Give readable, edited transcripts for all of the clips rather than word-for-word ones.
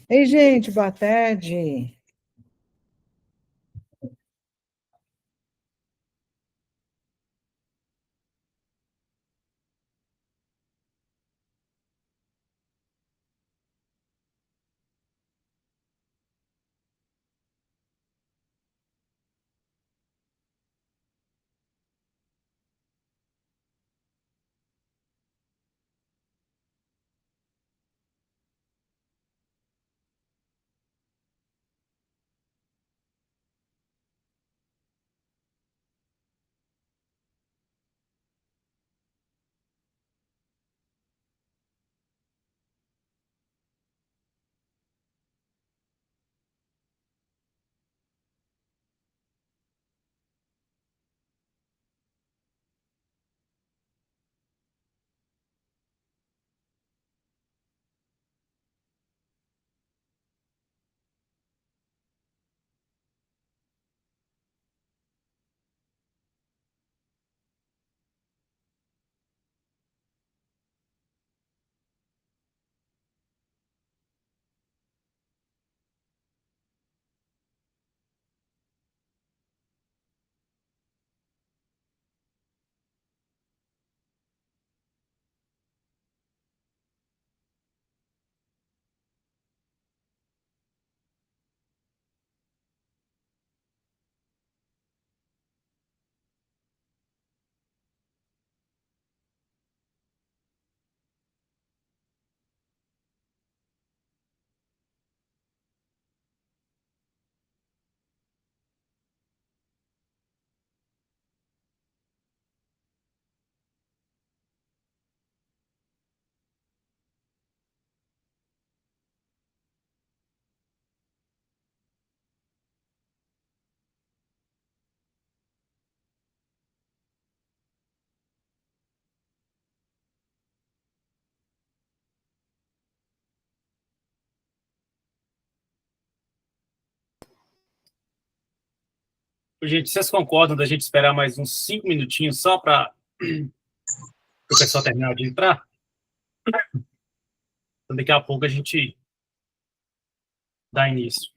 Ei, gente, boa tarde. Gente, vocês concordam da gente esperar mais uns 5 minutinhos só para o pessoal terminar de entrar? Então, daqui a pouco a gente dá início.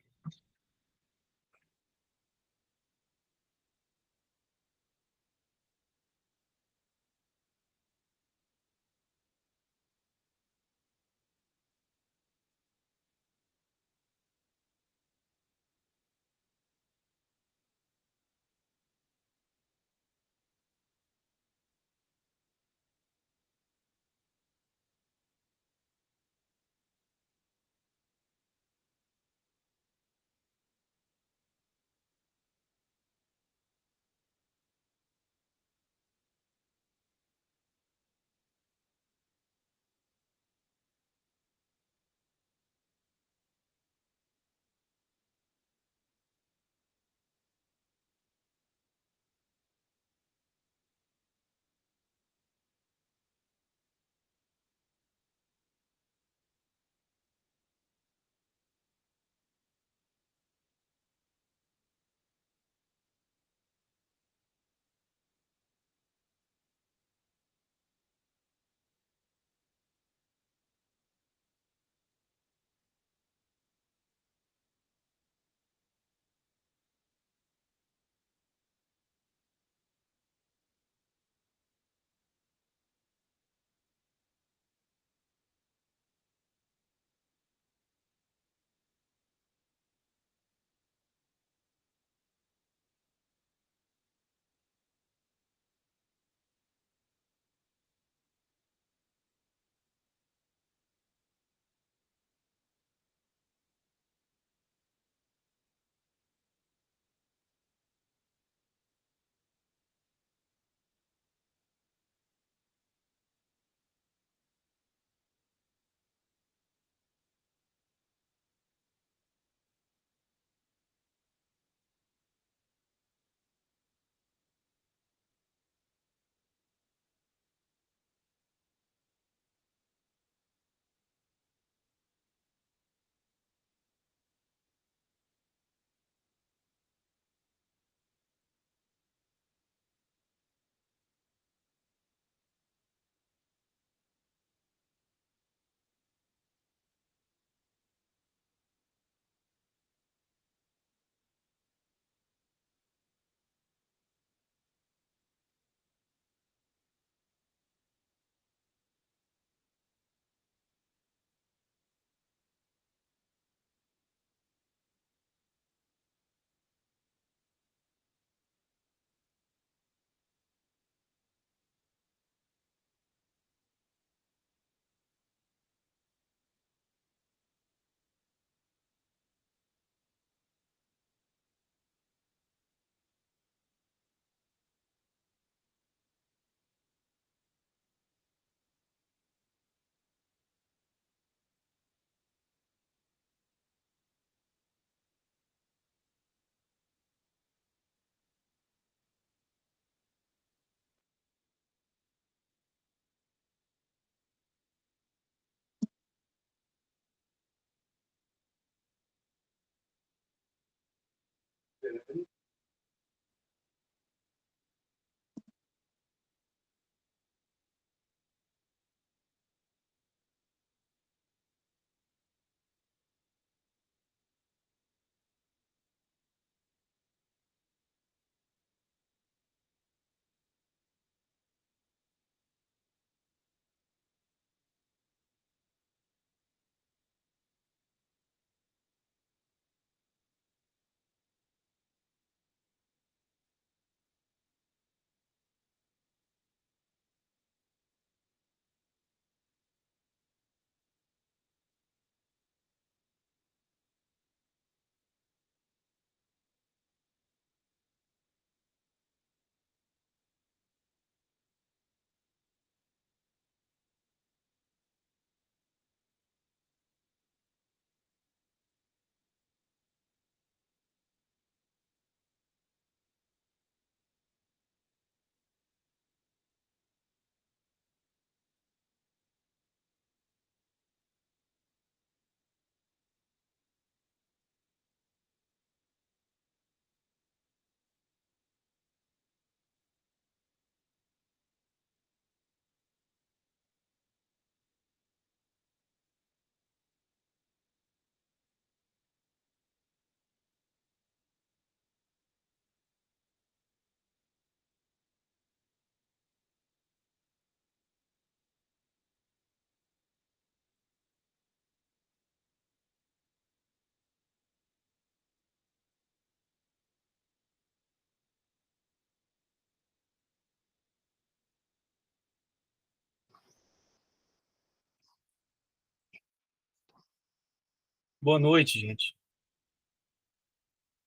Boa noite, gente.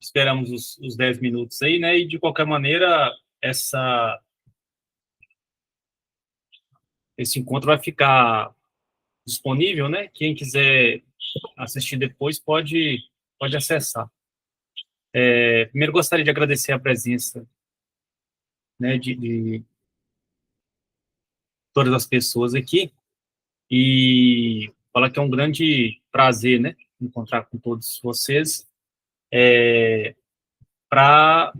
Esperamos os 10 minutos aí, né? E, de qualquer maneira, esse encontro vai ficar disponível, né? Quem quiser assistir depois pode acessar. Primeiro, gostaria de agradecer a presença, né, de todas as pessoas aqui e falar que é um grande prazer, né, encontrar com todos vocês, para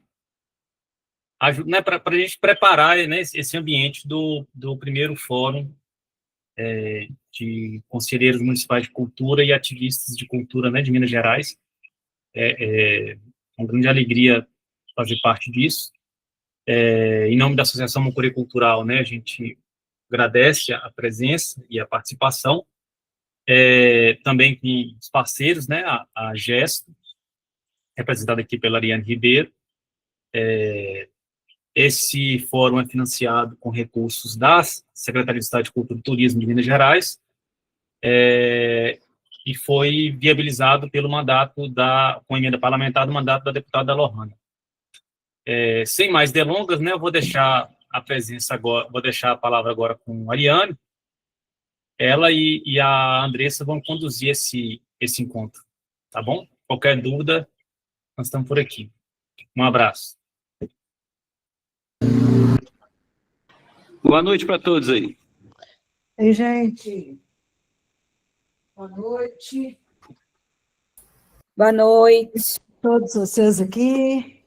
né, para a gente preparar, né, esse ambiente do primeiro fórum de conselheiros municipais de cultura e ativistas de cultura, né, de Minas Gerais. É uma grande alegria fazer parte disso. Em nome da Associação Mucuri Cultural, né, a gente agradece a presença e a participação, também com os parceiros, né, a Gesto, representada aqui pela Ariane Ribeiro. Esse fórum é financiado com recursos da Secretaria de Estado de Cultura e Turismo de Minas Gerais, e foi viabilizado pelo mandato com emenda parlamentar do mandato da deputada Lohana. Sem mais delongas, né, eu vou deixar a palavra agora com a Ariane. Ela e a Andressa vão conduzir esse encontro, tá bom? Qualquer dúvida, nós estamos por aqui. Um abraço. Boa noite para todos aí. Ei, gente. Boa noite. Boa noite. Todos vocês aqui.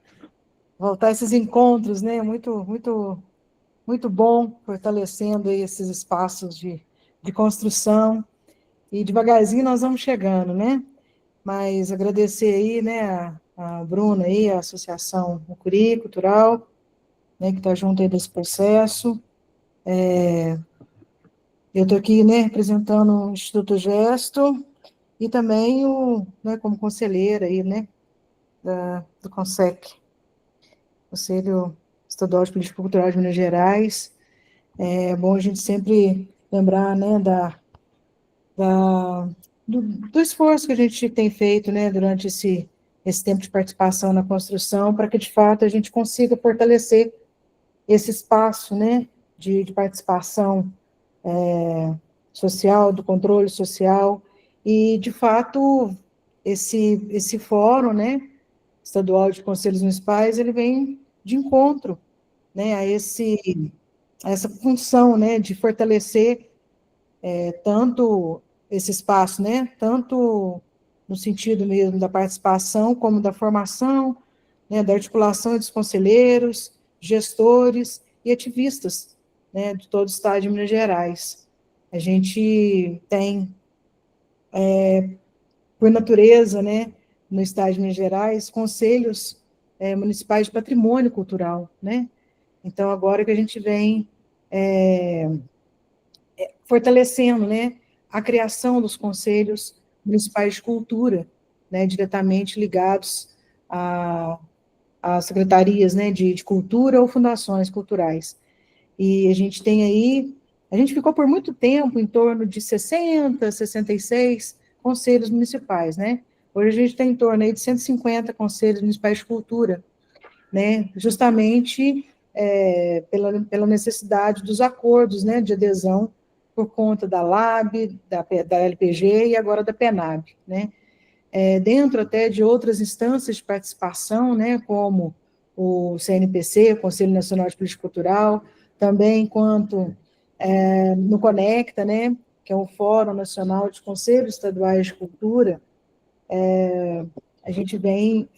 Voltar a esses encontros, né? Muito, muito, muito bom, fortalecendo aí esses espaços de construção. E devagarzinho nós vamos chegando, né? Mas agradecer aí, né, a Bruna aí, a Associação Mucuri Cultural, né, que está junto aí desse processo. Eu estou aqui, né, representando o Instituto Gesto e também né, como conselheira aí, né, do CONSEC, Conselho Estadual de Política Cultural de Minas Gerais. É bom a gente sempre lembrar, né, do esforço que a gente tem feito, né, durante esse tempo de participação na construção, para que, de fato, a gente consiga fortalecer esse espaço, né, de participação social, do controle social, e, de fato, esse fórum, né, estadual de conselhos municipais, ele vem de encontro, né, a essa função, né, de fortalecer tanto esse espaço, né, tanto no sentido mesmo da participação, como da formação, né, da articulação dos conselheiros, gestores e ativistas, né, de todo o estado de Minas Gerais. A gente tem, por natureza, né, no estado de Minas Gerais, conselhos municipais de patrimônio cultural, né? Então, agora que a gente vem fortalecendo, né, a criação dos conselhos municipais de cultura, né, diretamente ligados a secretarias, né, de cultura ou fundações culturais. E a gente tem aí, a gente ficou por muito tempo em torno de 60, 66 conselhos municipais, né? Hoje a gente tem em torno aí de 150 conselhos municipais de cultura, né? Justamente pela necessidade dos acordos, né, de adesão por conta da LAB, da LPG e agora da PENAB, né? Dentro até de outras instâncias de participação, né, como o CNPC, o Conselho Nacional de Política Cultural, também quanto no Conecta, né, que é o Fórum Nacional de Conselhos Estaduais de Cultura, a gente vem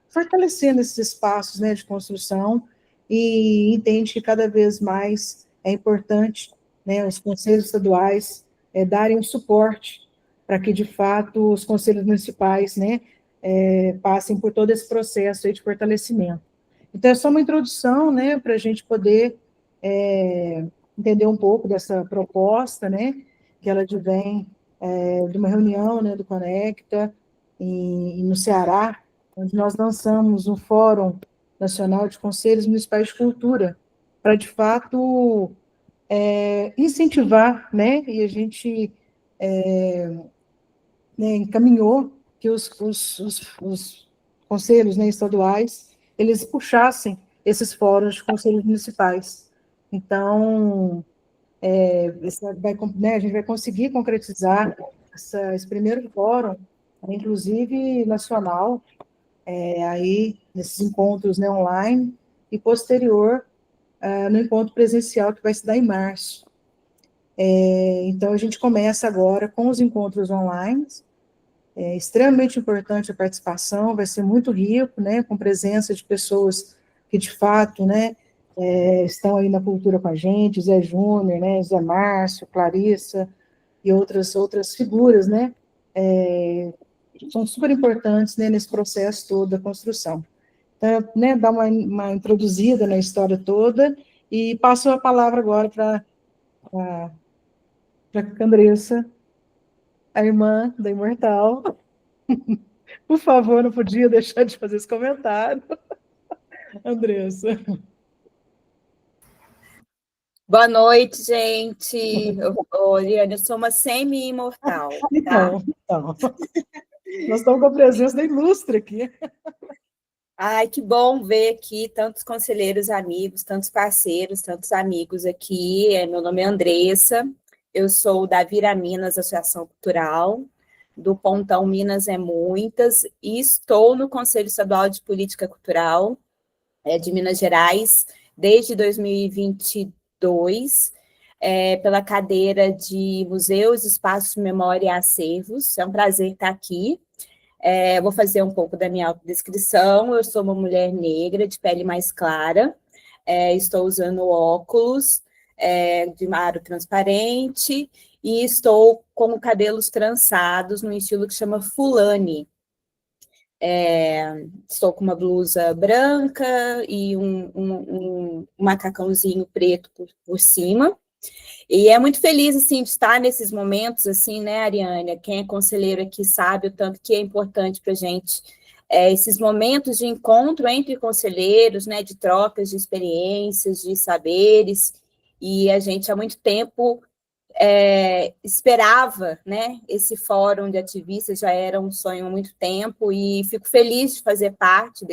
fortalecendo esses espaços, né, de construção e entende que cada vez mais é importante, né, os conselhos estaduais darem o suporte para que, de fato, os conselhos municipais, né, passem por todo esse processo aí de fortalecimento. Então, é só uma introdução, né, para a gente poder entender um pouco dessa proposta, né, que ela advém de uma reunião, né, do Conecta, no Ceará, onde nós lançamos um Fórum Nacional de Conselhos Municipais de Cultura, para, de fato, incentivar, né, e a gente né, encaminhou que os conselhos, né, estaduais, eles puxassem esses fóruns de conselhos municipais. Então, né, a gente vai conseguir concretizar esse primeiro fórum, inclusive nacional, aí nesses encontros, né, online, e posterior no encontro presencial que vai se dar em março. Então, a gente começa agora com os encontros online. É extremamente importante a participação, vai ser muito rico, né, com presença de pessoas que, de fato, né, estão aí na cultura com a gente, Zé Júnior, né, Zé Márcio, Clarissa e outras figuras, né, são super importantes, né, nesse processo todo da construção. Então, né, dar uma introduzida na história toda e passo a palavra agora para a Andressa, a irmã da Imortal. Por favor, não podia deixar de fazer esse comentário. Andressa. Boa noite, gente. Oriane, eu sou uma semi-imortal, tá? Então, nós estamos com a presença da ilustre aqui. Ai, que bom ver aqui tantos conselheiros amigos, tantos parceiros, tantos amigos aqui. Meu nome é Andressa, eu sou da Vira Minas Associação Cultural, do Pontão Minas é Muitas, e estou no Conselho Estadual de Política Cultural de Minas Gerais desde 2022, pela cadeira de Museus, Espaços de Memória e Acervos. É um prazer estar aqui. Vou fazer um pouco da minha autodescrição. Eu sou uma mulher negra, de pele mais clara, estou usando óculos de aro transparente e estou com cabelos trançados no estilo que chama Fulani. Estou com uma blusa branca e um macacãozinho preto por cima. E é muito feliz, assim, de estar nesses momentos, assim, né, Ariane? Quem é conselheiro aqui sabe o tanto que é importante para a gente esses momentos de encontro entre conselheiros, né, de trocas de experiências, de saberes, e a gente há muito tempo esperava, né, esse fórum de ativistas, já era um sonho há muito tempo, e fico feliz de fazer parte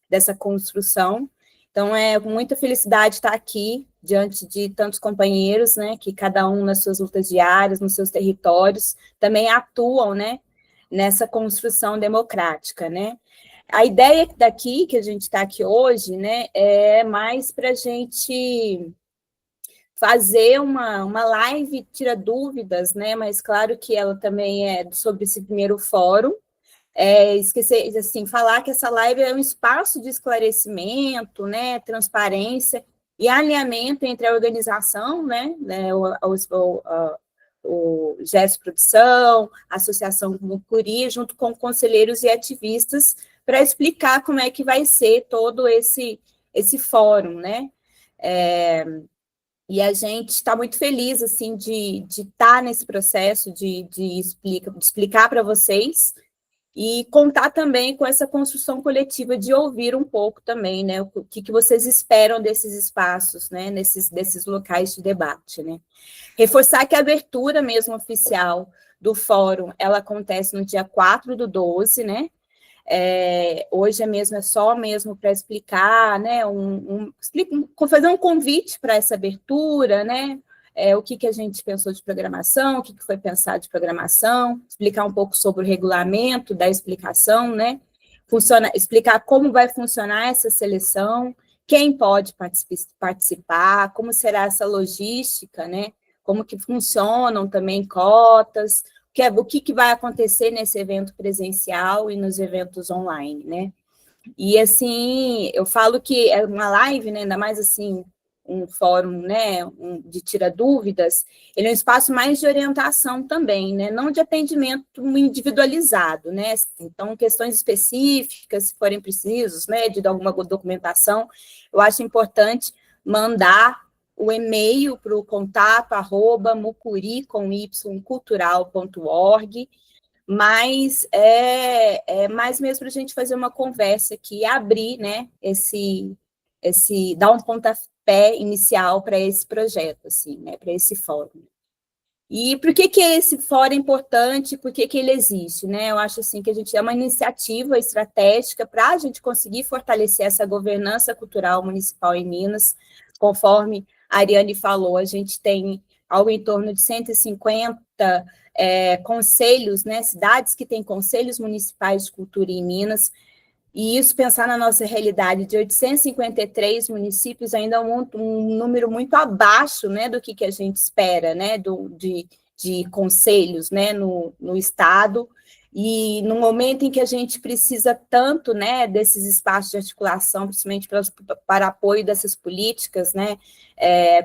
dessa construção. Então, é com muita felicidade estar aqui, diante de tantos companheiros, né, que cada um nas suas lutas diárias, nos seus territórios, também atuam, né, nessa construção democrática, né. A ideia daqui, que a gente está aqui hoje, né, é mais para a gente fazer uma live, tira dúvidas, né, mas claro que ela também é sobre esse primeiro fórum, esquecer, assim, falar que essa live é um espaço de esclarecimento, né, transparência e alinhamento entre a organização, né, o GES Produção, a Associação Mucuri, junto com conselheiros e ativistas, para explicar como é que vai ser todo esse fórum, né? E a gente está muito feliz, assim, de estar nesse processo de explicar para vocês e contar também com essa construção coletiva de ouvir um pouco também, né, o que vocês esperam desses espaços, né, desses locais de debate, né. Reforçar que a abertura mesmo oficial do fórum, ela acontece no dia 4/12, né, hoje é só mesmo para explicar, né, fazer um convite para essa abertura, né, o que a gente pensou de programação, o que foi pensado de programação, explicar um pouco sobre o regulamento da explicação, né, explicar como vai funcionar essa seleção, quem pode participar, como será essa logística, né, como que funcionam também cotas, o que vai acontecer nesse evento presencial e nos eventos online, né? E, assim, eu falo que é uma live, né, ainda mais, assim, um fórum, né, de tira dúvidas, ele é um espaço mais de orientação também, né, não de atendimento individualizado, né, então, questões específicas, se forem precisos, né, de alguma documentação, eu acho importante mandar o e-mail para o contato@mucuri.cultural.org, mas é mais mesmo para a gente fazer uma conversa aqui, abrir, né, dar um pontapé inicial para esse projeto, assim, né, para esse fórum. E por que esse fórum é importante, por que ele existe, né? Eu acho, assim, que a gente é uma iniciativa estratégica para a gente conseguir fortalecer essa governança cultural municipal em Minas, conforme a Ariane falou, a gente tem algo em torno de 150 conselhos, né, cidades que têm conselhos municipais de cultura em Minas, e isso, pensar na nossa realidade de 853 municípios, ainda é um número muito abaixo, né, do que a gente espera, né, de conselhos, né, no Estado, e no momento em que a gente precisa tanto, né, desses espaços de articulação, principalmente para apoio dessas políticas, né,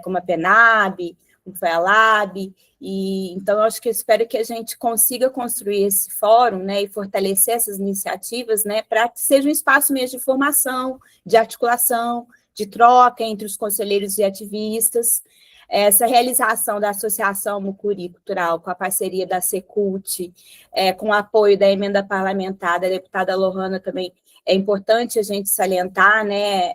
como a PENAB, como foi a LAB, e então eu acho que eu espero que a gente consiga construir esse fórum, né, e fortalecer essas iniciativas, né, para que seja um espaço mesmo de formação, de articulação, de troca entre os conselheiros e ativistas. Essa realização da Associação Mucuri Cultural, com a parceria da Secult, com o apoio da emenda parlamentar da deputada Lohana também, é importante a gente salientar, né,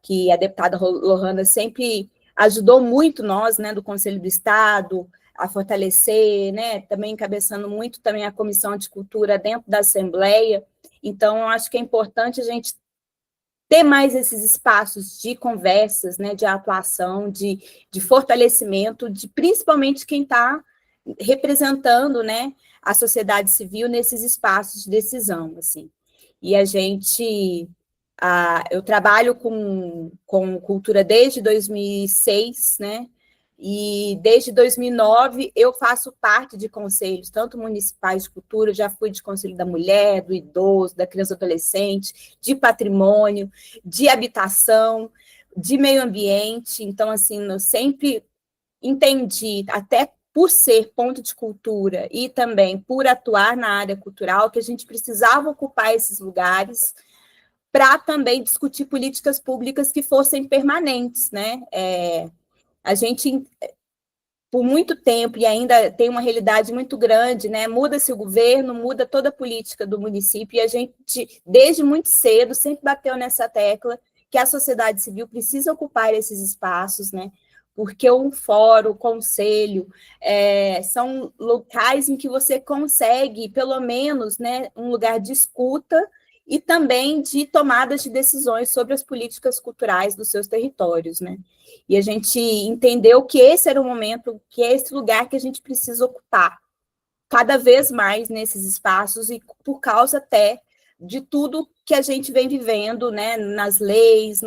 que a deputada Lohana sempre ajudou muito nós, né, do Conselho do Estado, a fortalecer, né, também encabeçando muito também a Comissão de Cultura dentro da Assembleia. Então, eu acho que é importante a gente ter mais esses espaços de conversas, né, de atuação, de fortalecimento, de principalmente quem está representando, né, a sociedade civil nesses espaços de decisão, assim. E a gente... eu trabalho com cultura desde 2006, né? E desde 2009 eu faço parte de conselhos, tanto municipais de cultura, já fui de conselho da mulher, do idoso, da criança e adolescente, de patrimônio, de habitação, de meio ambiente. Então, assim, eu sempre entendi, até por ser ponto de cultura e também por atuar na área cultural, que a gente precisava ocupar esses lugares para também discutir políticas públicas que fossem permanentes, né? A gente, por muito tempo, e ainda tem uma realidade muito grande, né? Muda-se o governo, muda toda a política do município, e a gente, desde muito cedo, sempre bateu nessa tecla que a sociedade civil precisa ocupar esses espaços, né? Porque o fórum, o conselho, são locais em que você consegue, pelo menos, né, um lugar de escuta e também de tomadas de decisões sobre as políticas culturais dos seus territórios, né? E a gente entendeu que esse era o momento, que é esse lugar que a gente precisa ocupar cada vez mais nesses espaços, e por causa até de tudo que a gente vem vivendo, né, nas leis,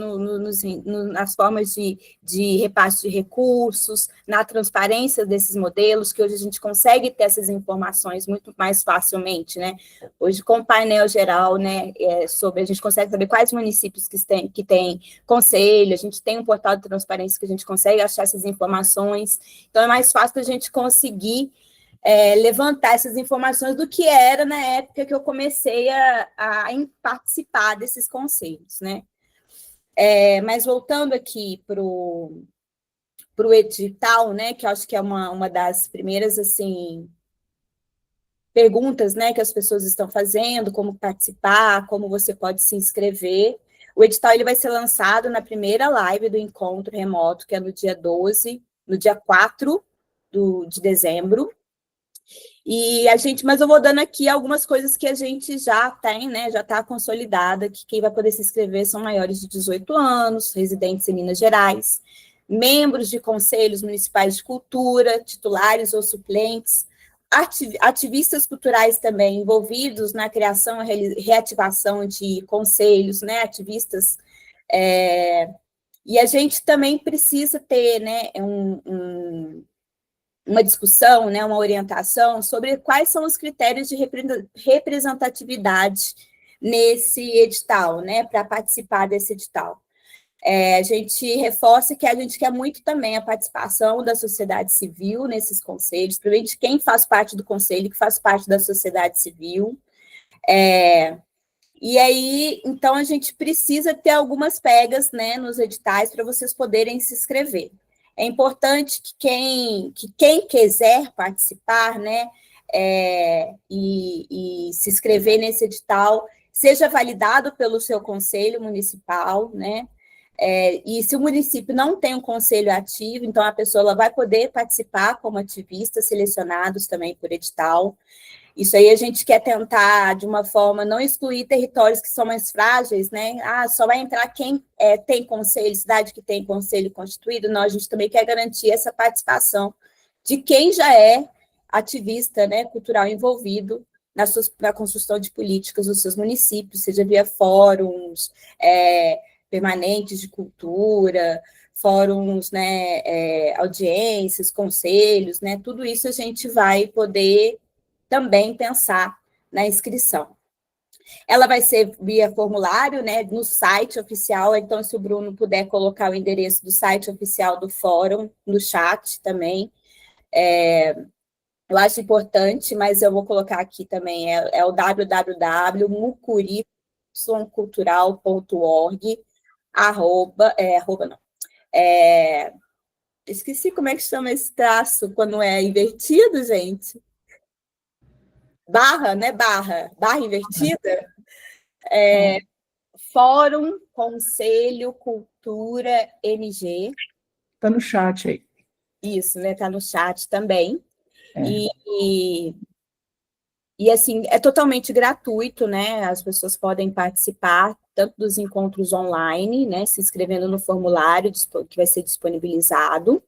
nas formas de repasse de recursos, na transparência desses modelos, que hoje a gente consegue ter essas informações muito mais facilmente, né? Hoje, com o painel geral, né, a gente consegue saber quais municípios que têm conselho, a gente tem um portal de transparência que a gente consegue achar essas informações, então é mais fácil a gente conseguir levantar essas informações do que era na época que eu comecei a participar desses conselhos, né? Mas voltando aqui para o edital, né, que eu acho que é uma das primeiras, assim, perguntas, né, que as pessoas estão fazendo, como participar, como você pode se inscrever. O edital ele vai ser lançado na primeira live do encontro remoto, que é no dia 12, no dia 4 de dezembro. Mas eu vou dando aqui algumas coisas que a gente já tem, né, já está consolidada, que quem vai poder se inscrever são maiores de 18 anos, residentes em Minas Gerais, membros de conselhos municipais de cultura, titulares ou suplentes, ativistas culturais também envolvidos na criação e reativação de conselhos, né, ativistas, e a gente também precisa ter, né, uma discussão, né, uma orientação sobre quais são os critérios de representatividade nesse edital, né, para participar desse edital. A gente reforça que a gente quer muito também a participação da sociedade civil nesses conselhos, principalmente quem faz parte do conselho, que faz parte da sociedade civil. E aí, então, a gente precisa ter algumas pegas, né, nos editais para vocês poderem se inscrever. É importante que quem quiser participar, né, e se inscrever nesse edital, seja validado pelo seu conselho municipal, né, e se o município não tem um conselho ativo, então a pessoa ela vai poder participar como ativista, selecionados também por edital. Isso aí a gente quer tentar, de uma forma, não excluir territórios que são mais frágeis, né? Só vai entrar quem tem conselho, cidade que tem conselho constituído. Não, a gente também quer garantir essa participação de quem já é ativista, né, cultural envolvido na construção de políticas dos seus municípios, seja via fóruns permanentes de cultura, fóruns, né, audiências, conselhos, né? Tudo isso a gente vai poder também pensar na inscrição. Ela vai ser via formulário, né, no site oficial, então se o Bruno puder colocar o endereço do site oficial do fórum no chat também, eu acho importante, mas eu vou colocar aqui também, o www.mucuricultural.org, esqueci como é que chama esse traço quando é invertido, gente. Barra, né? Barra invertida. Fórum Conselho Cultura MG. Está no chat aí. Isso, né? Está no chat também. E assim, é totalmente gratuito, né? As pessoas podem participar tanto dos encontros online, né? Se inscrevendo no formulário que vai ser disponibilizado.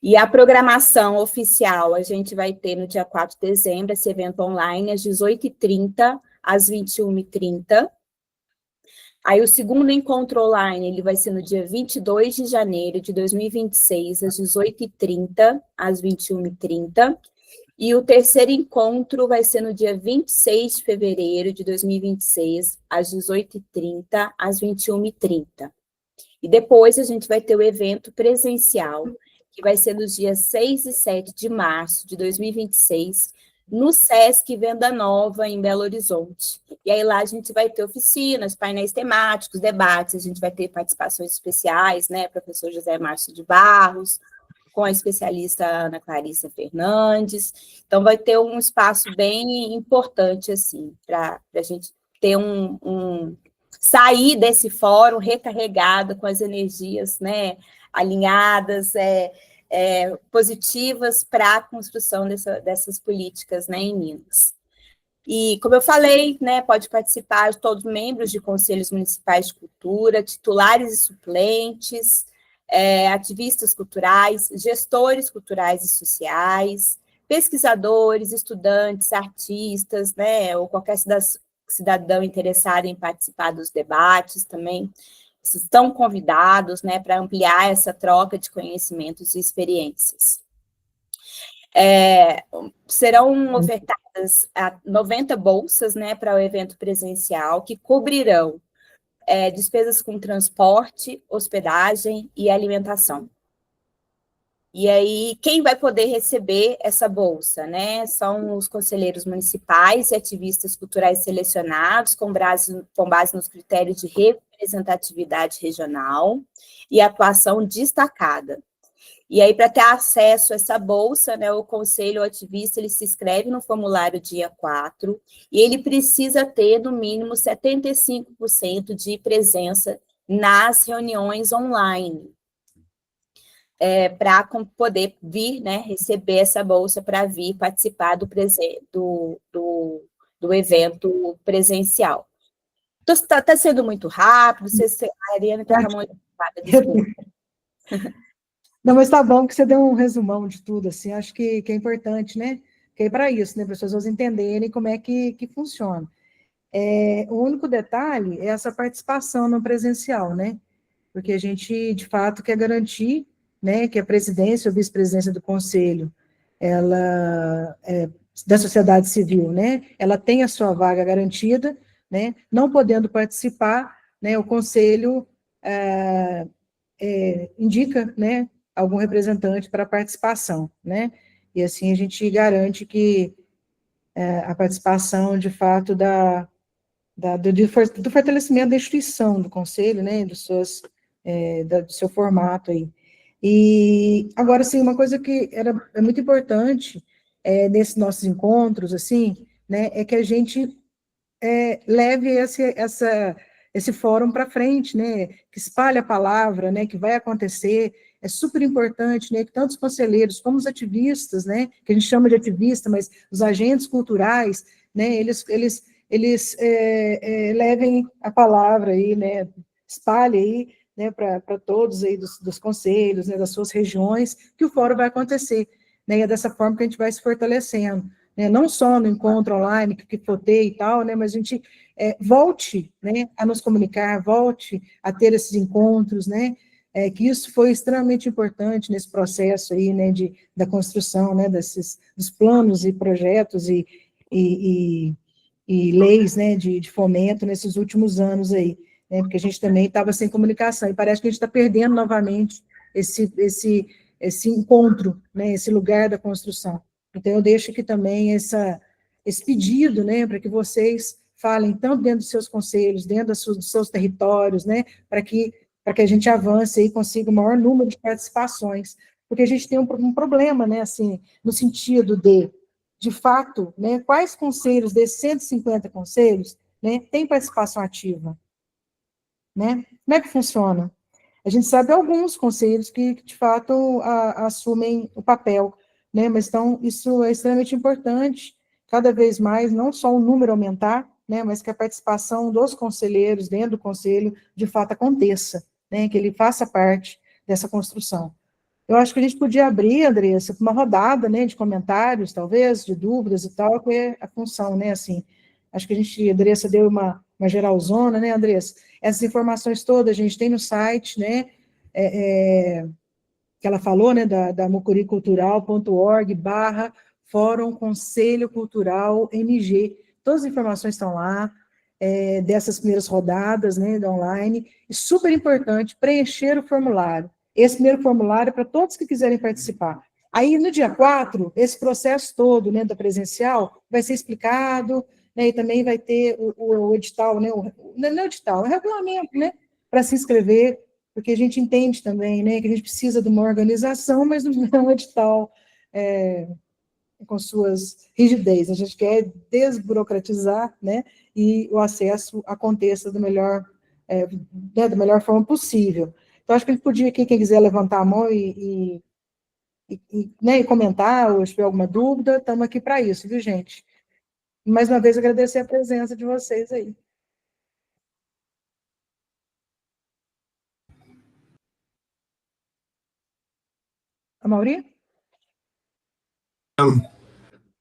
E a programação oficial, a gente vai ter no dia 4 de dezembro, esse evento online, às 18h30, às 21h30. Aí o segundo encontro online, ele vai ser no dia 22 de janeiro de 2026, às 18h30, às 21h30. E o terceiro encontro vai ser no dia 26 de fevereiro de 2026, às 18h30, às 21h30. E depois a gente vai ter o evento presencial, que vai ser nos dias 6 e 7 de março de 2026, no Sesc Venda Nova, em Belo Horizonte. E aí lá a gente vai ter oficinas, painéis temáticos, debates, a gente vai ter participações especiais, né, professor José Márcio de Barros, com a especialista Ana Clarissa Fernandes. Então, vai ter um espaço bem importante, assim, para a gente ter sair desse fórum recarregado, com as energias, né, alinhadas, positivas para a construção dessas políticas, né, em Minas. E, como eu falei, né, pode participar todos membros de conselhos municipais de cultura, titulares e suplentes, ativistas culturais, gestores culturais e sociais, pesquisadores, estudantes, artistas, né, ou qualquer cidadão interessado em participar dos debates também estão convidados, né, para ampliar essa troca de conhecimentos e experiências. Serão ofertadas 90 bolsas, né, para o evento presencial, que cobrirão despesas com transporte, hospedagem e alimentação. E aí, quem vai poder receber essa bolsa, né? São os conselheiros municipais e ativistas culturais selecionados com base nos critérios de representatividade regional e atuação destacada. E aí, para ter acesso a essa bolsa, né, o conselho ativista, ele se inscreve no formulário dia 4, e ele precisa ter, no mínimo, 75% de presença nas reuniões online, para poder vir, né, receber essa bolsa para vir participar do evento presencial. Então, está sendo muito rápido, a Ariane está com a mão ocupada, desculpa. Não, mas tá bom que você deu um resumão de tudo, assim, acho que é importante, né? Que é para isso, né? Para as pessoas entenderem como é que funciona. O único detalhe é essa participação no presencial, né? Porque a gente, de fato, quer garantir, né, que a presidência ou vice-presidência do conselho, ela, da sociedade civil, né, ela tem a sua vaga garantida, né? Não podendo participar, né, o conselho indica, né, algum representante para participação, né? E assim a gente garante que a participação, de fato, do fortalecimento da instituição, do conselho, né, do seu formato aí. E, agora, sim, uma coisa que é muito importante nesses nossos encontros, assim, né, é que a gente leve esse fórum para frente, né, que espalhe a palavra, né, que vai acontecer. É super importante, né, que tanto os conselheiros como os ativistas, né, que a gente chama de ativista, mas os agentes culturais, né, eles levem a palavra aí, né, espalhe aí, né, para todos aí dos conselhos, né, das suas regiões, que o fórum vai acontecer, né, e é dessa forma que a gente vai se fortalecendo, né, não só no encontro online, que fotei e tal, né, mas a gente volte, né, a nos comunicar, volte a ter esses encontros, né, que isso foi extremamente importante nesse processo aí, né, da construção, né, dos planos e projetos e leis, né, de fomento nesses últimos anos aí, né, porque a gente também estava sem comunicação, e parece que a gente está perdendo novamente esse encontro, né, esse lugar da construção. Então, eu deixo aqui também esse pedido, né, para que vocês falem tanto dentro dos seus conselhos, dentro dos seus territórios, né, para que a gente avance e consiga o maior número de participações, porque a gente tem um problema, né, assim, no sentido de fato, né, quais conselhos desses 150 conselhos, né, têm participação ativa, né? Como é que funciona? A gente sabe alguns conselhos que de fato, assumem o papel, né? Mas então, isso é extremamente importante, cada vez mais, não só o número aumentar, né? Mas que a participação dos conselheiros dentro do conselho, de fato, aconteça, né? Que ele faça parte dessa construção. Eu acho que a gente podia abrir, Andressa, uma rodada, né, de comentários, talvez, de dúvidas e tal, que é a função, né, assim. Acho que a Andressa deu uma geralzona, né, Andressa? Essas informações todas a gente tem no site, né, que ela falou, né, da mucuricultural.org/Fórum Conselho Cultural MG. Todas as informações estão lá, dessas primeiras rodadas, né, da online, e super importante, preencher o formulário. Esse primeiro formulário é para todos que quiserem participar. Aí, no dia 4, esse processo todo, né, da presencial, vai ser explicado, né, e também vai ter o edital, né, não é o edital, é o regulamento, né, para se inscrever, porque a gente entende também, né, que a gente precisa de uma organização, mas não é um edital com suas rigidez. A gente quer desburocratizar, né, e o acesso aconteça da melhor forma possível. Então, acho que a gente podia, aqui, quem quiser levantar a mão né, e comentar, ou se tiver alguma dúvida, estamos aqui para isso, viu, gente? Mais uma vez, agradecer a presença de vocês aí. A Mauri?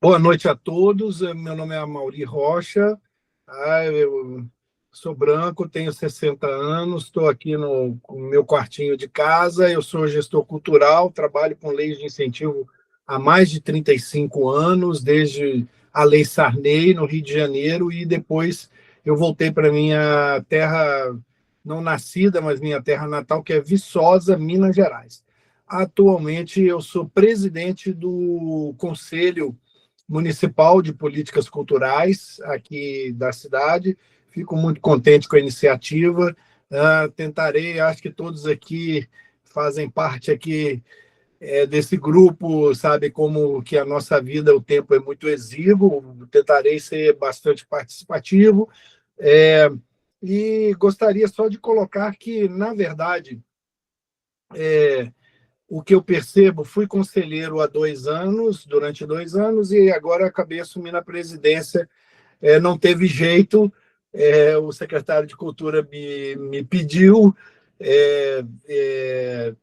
Boa noite a todos, meu nome é Mauri Rocha, Eu sou branco, tenho 60 anos, estou aqui no meu quartinho de casa, eu sou gestor cultural, trabalho com leis de incentivo há mais de 35 anos, desde a Lei Sarney, no Rio de Janeiro, e depois eu voltei para minha terra não nascida, mas minha terra natal, que é Viçosa, Minas Gerais. Atualmente, eu sou presidente do Conselho Municipal de Políticas Culturais aqui da cidade. Fico muito contente com a iniciativa. Tentarei, acho que todos aqui fazem parte aqui desse grupo, sabe como que a nossa vida, o tempo é muito exíguo. Tentarei ser bastante participativo. E gostaria só de colocar que, na verdade, o que eu percebo, fui conselheiro há 2 anos, durante 2 anos, e agora acabei assumindo a presidência. Não teve jeito, o secretário de Cultura me pediu,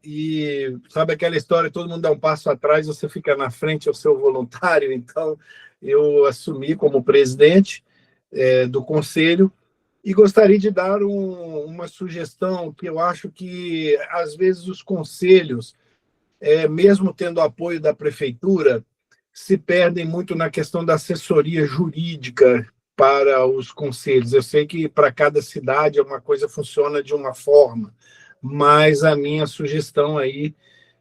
e sabe aquela história, todo mundo dá um passo atrás, você fica na frente, é o seu voluntário, então eu assumi como presidente do conselho, e gostaria de dar uma sugestão que eu acho que, às vezes, os conselhos, mesmo tendo apoio da prefeitura, se perdem muito na questão da assessoria jurídica para os conselhos. Eu sei que para cada cidade uma coisa funciona de uma forma, mas a minha sugestão aí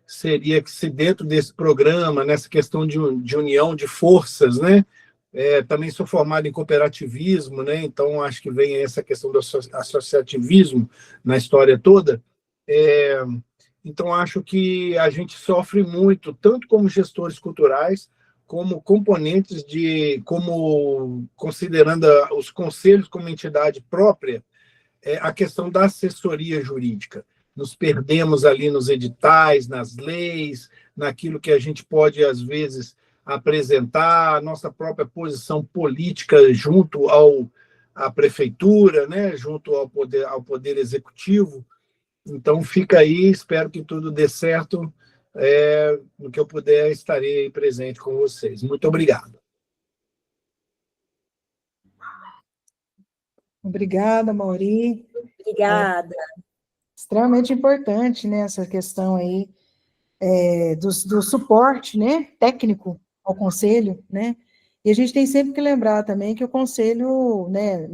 seria que, se dentro desse programa, nessa questão de união de forças, né? Também sou formado em cooperativismo, né? Então acho que vem essa questão do associativismo na história toda. Então, acho que a gente sofre muito, tanto como gestores culturais, como componentes como considerando os conselhos como entidade própria, a questão da assessoria jurídica. Nos perdemos ali nos editais, nas leis, naquilo que a gente pode, às vezes, apresentar, a nossa própria posição política junto à prefeitura, né, junto ao poder executivo. Então, fica aí, espero que tudo dê certo. No que eu puder, estarei presente com vocês. Muito obrigado. Obrigada, Mauri. Obrigada. Extremamente importante, né, essa questão aí do suporte, né, técnico ao conselho, né, e a gente tem sempre que lembrar também que o conselho, né,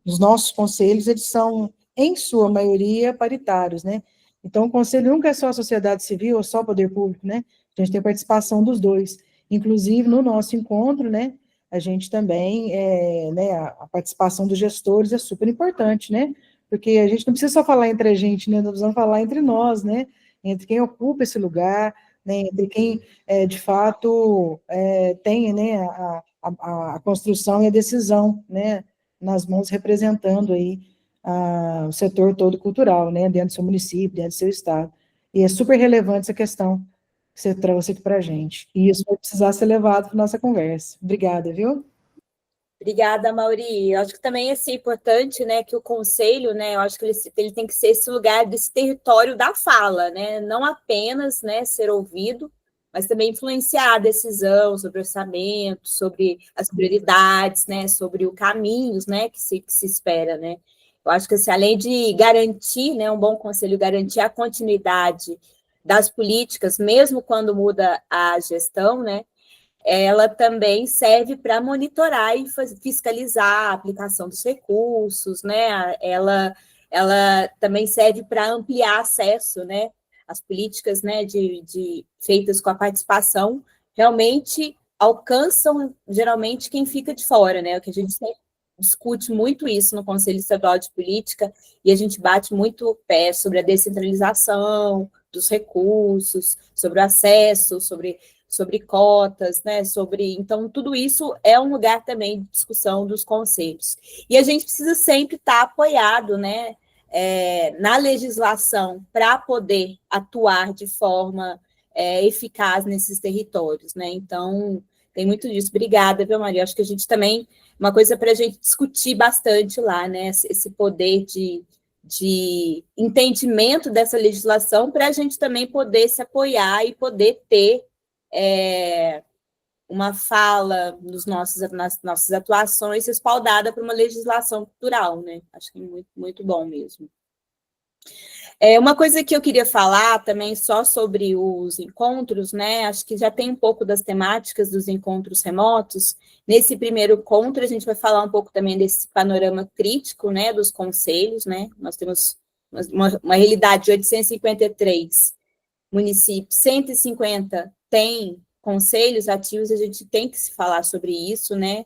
os nossos conselhos, eles são, em sua maioria, paritários, né, então o conselho nunca é só a sociedade civil ou só o poder público, né, a gente tem participação dos dois, inclusive no nosso encontro, né, a gente também, né, a participação dos gestores é super importante, né, porque a gente não precisa só falar entre a gente, né, nós precisamos falar entre nós, né, entre quem ocupa esse lugar, né, entre quem, de fato, tem, né, a construção e a decisão, né, nas mãos, representando aí o setor todo cultural, né, dentro do seu município, dentro do seu estado. E é super relevante essa questão que você trouxe aqui para a gente. E isso vai precisar ser levado para nossa conversa. Obrigada, viu? Obrigada, Mauri. Eu acho que também é assim, importante, né, que o conselho, né, eu acho que ele tem que ser esse lugar, desse território da fala, né, não apenas, né, ser ouvido, mas também influenciar a decisão sobre orçamento, sobre as prioridades, né, sobre os caminhos, né, que se espera, né. Eu acho que, assim, além de garantir, né, um bom conselho, garantir a continuidade das políticas, mesmo quando muda a gestão, né, ela também serve para monitorar e fiscalizar a aplicação dos recursos, né? Ela também serve para ampliar acesso, né? As políticas, né, feitas com a participação realmente alcançam geralmente quem fica de fora, né? O que a gente sempre discute muito isso no Conselho Estadual de Política, e a gente bate muito o pé sobre a descentralização dos recursos, sobre o acesso, sobre cotas, né? Então, tudo isso é um lugar também de discussão dos conselhos. E a gente precisa sempre estar apoiado, né, na legislação para poder atuar de forma eficaz nesses territórios, né? Então, tem muito disso. Obrigada, viu, Maria? Acho que a gente também, uma coisa para a gente discutir bastante lá, né? Esse poder de entendimento dessa legislação para a gente também poder se apoiar e poder ter uma fala nas nossas atuações respaldada por uma legislação cultural, né? Acho que é muito, muito bom mesmo. Uma coisa que eu queria falar também só sobre os encontros, né? Acho que já tem um pouco das temáticas dos encontros remotos. Nesse primeiro encontro, a gente vai falar um pouco também desse panorama crítico, né? Dos conselhos, né? Nós temos uma realidade de 853 municípios, 150 tem conselhos ativos, a gente tem que se falar sobre isso, né?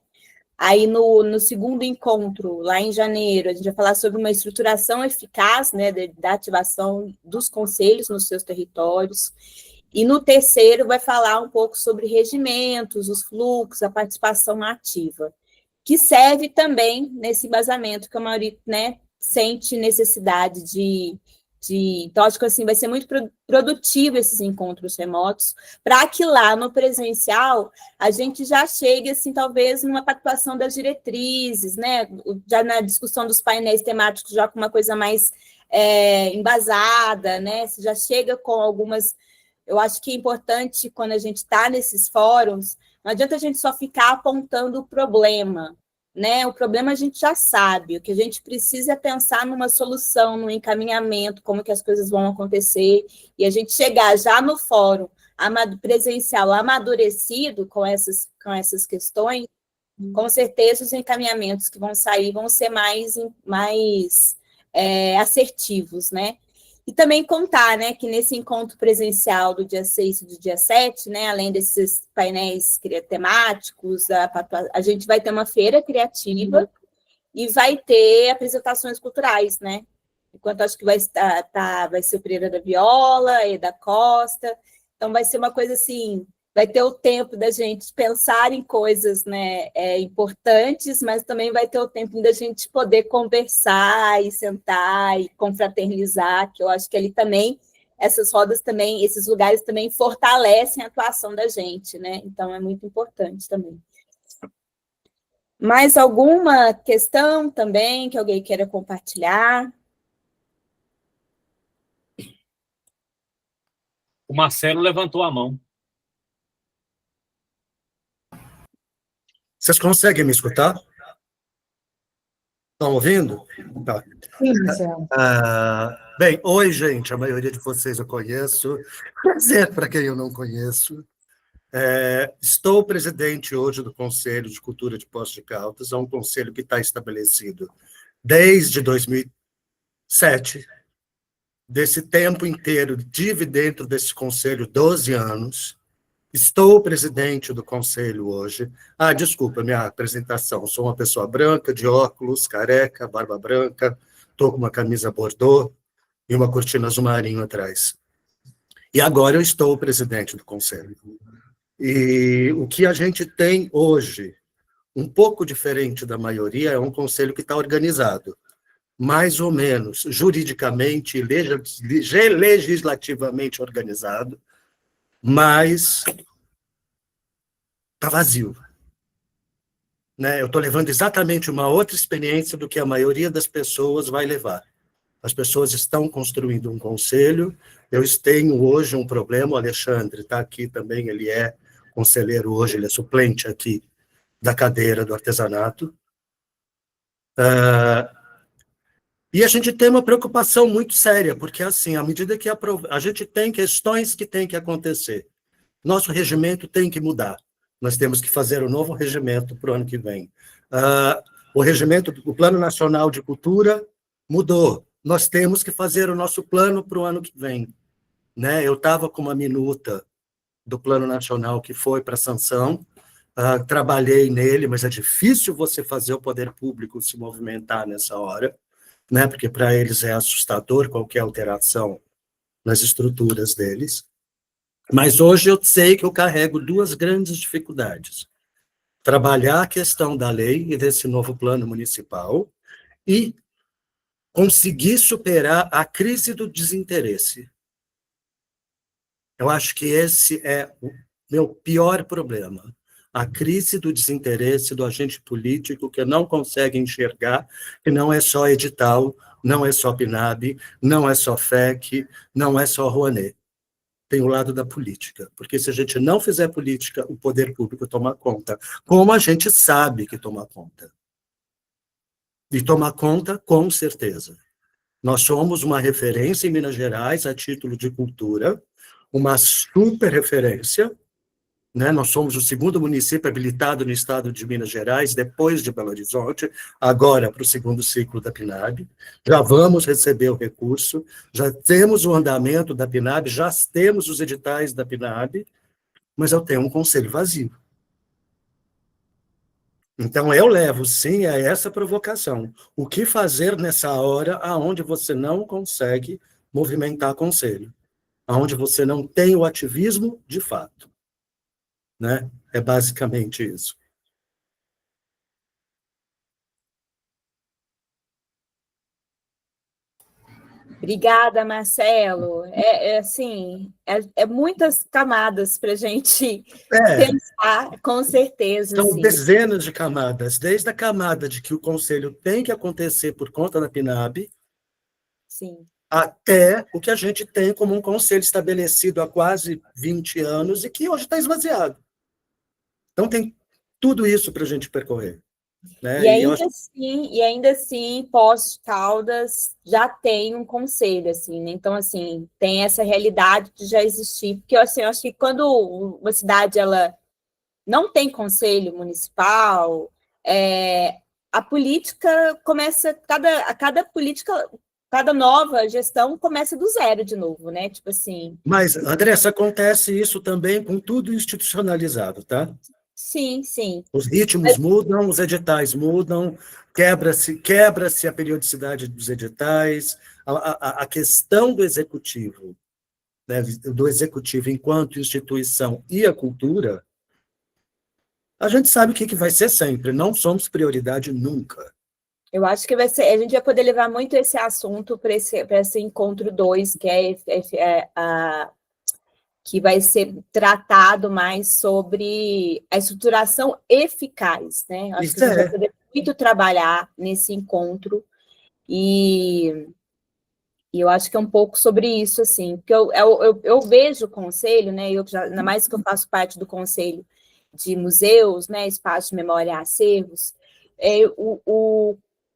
Aí, no segundo encontro, lá em janeiro, a gente vai falar sobre uma estruturação eficaz, né, da ativação dos conselhos nos seus territórios. E no terceiro, vai falar um pouco sobre regimentos, os fluxos, a participação ativa, que serve também nesse embasamento que a maioria, né, sente necessidade de. Então, acho que assim, vai ser muito produtivo esses encontros remotos, para que lá no presencial a gente já chegue, assim, talvez, numa pactuação das diretrizes, né? Já na discussão dos painéis temáticos, já com uma coisa mais embasada, né? Você já chega com algumas. Eu acho que é importante, quando a gente está nesses fóruns, não adianta a gente só ficar apontando o problema, né? O problema a gente já sabe, o que a gente precisa é pensar numa solução, num encaminhamento, como que as coisas vão acontecer, e a gente chegar já no fórum presencial amadurecido com essas questões, com certeza os encaminhamentos que vão sair vão ser mais assertivos, né? E também contar, né, que nesse encontro presencial do dia 6 e do dia 7, né, além desses painéis temáticos, a gente vai ter uma feira criativa e vai ter apresentações culturais, né? Enquanto acho que vai ser o Pereira da Viola e da Costa, então vai ser uma coisa assim, vai ter o tempo da gente pensar em coisas, né, importantes, mas também vai ter o tempo da gente poder conversar e sentar e confraternizar, que eu acho que ali também, essas rodas também, esses lugares também fortalecem a atuação da gente, né? Então é muito importante também. Mais alguma questão também que alguém queira compartilhar? O Marcelo levantou a mão. Vocês conseguem me escutar? Estão ouvindo? Tá. Sim, Marcelo. Bem, oi, gente, a maioria de vocês eu conheço. Prazer para quem eu não conheço. Estou presidente hoje do Conselho de Cultura de Poços de Caldas, é um conselho que está estabelecido desde 2007. Desse tempo inteiro, tive dentro desse conselho 12 anos. Estou presidente do conselho hoje. Desculpa, minha apresentação. Sou uma pessoa branca, de óculos, careca, barba branca, estou com uma camisa bordô e uma cortina azul marinho atrás. E agora eu estou presidente do conselho. E o que a gente tem hoje, um pouco diferente da maioria, é um conselho que está organizado, mais ou menos juridicamente e legislativamente organizado, mas está vazio. Né? Eu estou levando exatamente uma outra experiência do que a maioria das pessoas vai levar. As pessoas estão construindo um conselho, eu tenho hoje um problema, o Alexandre está aqui também, ele é conselheiro hoje, ele é suplente aqui da cadeira do artesanato. E a gente tem uma preocupação muito séria, porque assim, à medida que a gente tem questões que têm que acontecer, nosso regimento tem que mudar. Nós temos que fazer um novo regimento para o ano que vem. O regimento, o Plano Nacional de Cultura mudou. Nós temos que fazer o nosso plano para o ano que vem. Né? Eu estava com uma minuta do Plano Nacional que foi para sanção, trabalhei nele, mas é difícil você fazer o poder público se movimentar nessa hora, né? Porque para eles é assustador qualquer alteração nas estruturas deles. Mas hoje eu sei que eu carrego duas grandes dificuldades. Trabalhar a questão da lei e desse novo plano municipal e conseguir superar a crise do desinteresse. Eu acho que esse é o meu pior problema. A crise do desinteresse do agente político que não consegue enxergar que não é só edital, não é só PNAB, não é só FEC, não é só Rouanet. tem o lado da política, porque se a gente não fizer política, o poder público toma conta, como a gente sabe que toma conta. E toma conta com certeza. Nós somos uma referência em Minas Gerais a título de cultura, uma super referência, né? Nós somos o segundo município habilitado no estado de Minas Gerais, depois de Belo Horizonte, agora para o segundo ciclo da PNAB. Já vamos receber o recurso, já temos o andamento da PNAB, já temos os editais da PNAB, mas eu tenho um conselho vazio. Então, eu levo, sim, a essa provocação. O que fazer nessa hora onde você não consegue movimentar conselho? Onde você não tem o ativismo de fato? Né? É basicamente isso. Obrigada, Marcelo. É muitas camadas para a gente pensar, com certeza. São Sim. dezenas de camadas, desde a camada de que o conselho tem que acontecer por conta da PNAB, Sim. até o que a gente tem como um conselho estabelecido há quase 20 anos e que hoje está esvaziado. Então, tem tudo isso para a gente percorrer. Né? E ainda assim, Poços-Caldas já tem um conselho, assim, né? Então, assim, tem essa realidade de já existir, porque, assim, eu acho que quando uma cidade, ela não tem conselho municipal, a política começa, cada nova gestão começa do zero de novo, né? Tipo assim... Mas, Andressa, acontece isso também com tudo institucionalizado, tá? Sim, sim. Os ritmos mudam, os editais mudam, quebra-se a periodicidade dos editais, a questão do executivo, né, do executivo enquanto instituição e a cultura, a gente sabe o que vai ser sempre, não somos prioridade nunca. Eu acho que a gente vai poder levar muito esse assunto para esse encontro 2, que vai ser tratado mais sobre a estruturação eficaz, né? Acho que a gente vai poder muito trabalhar nesse encontro, e eu acho que é um pouco sobre isso, assim, porque eu vejo o conselho, né? Ainda mais que eu faço parte do conselho de museus, né? Espaço de memória e acervos,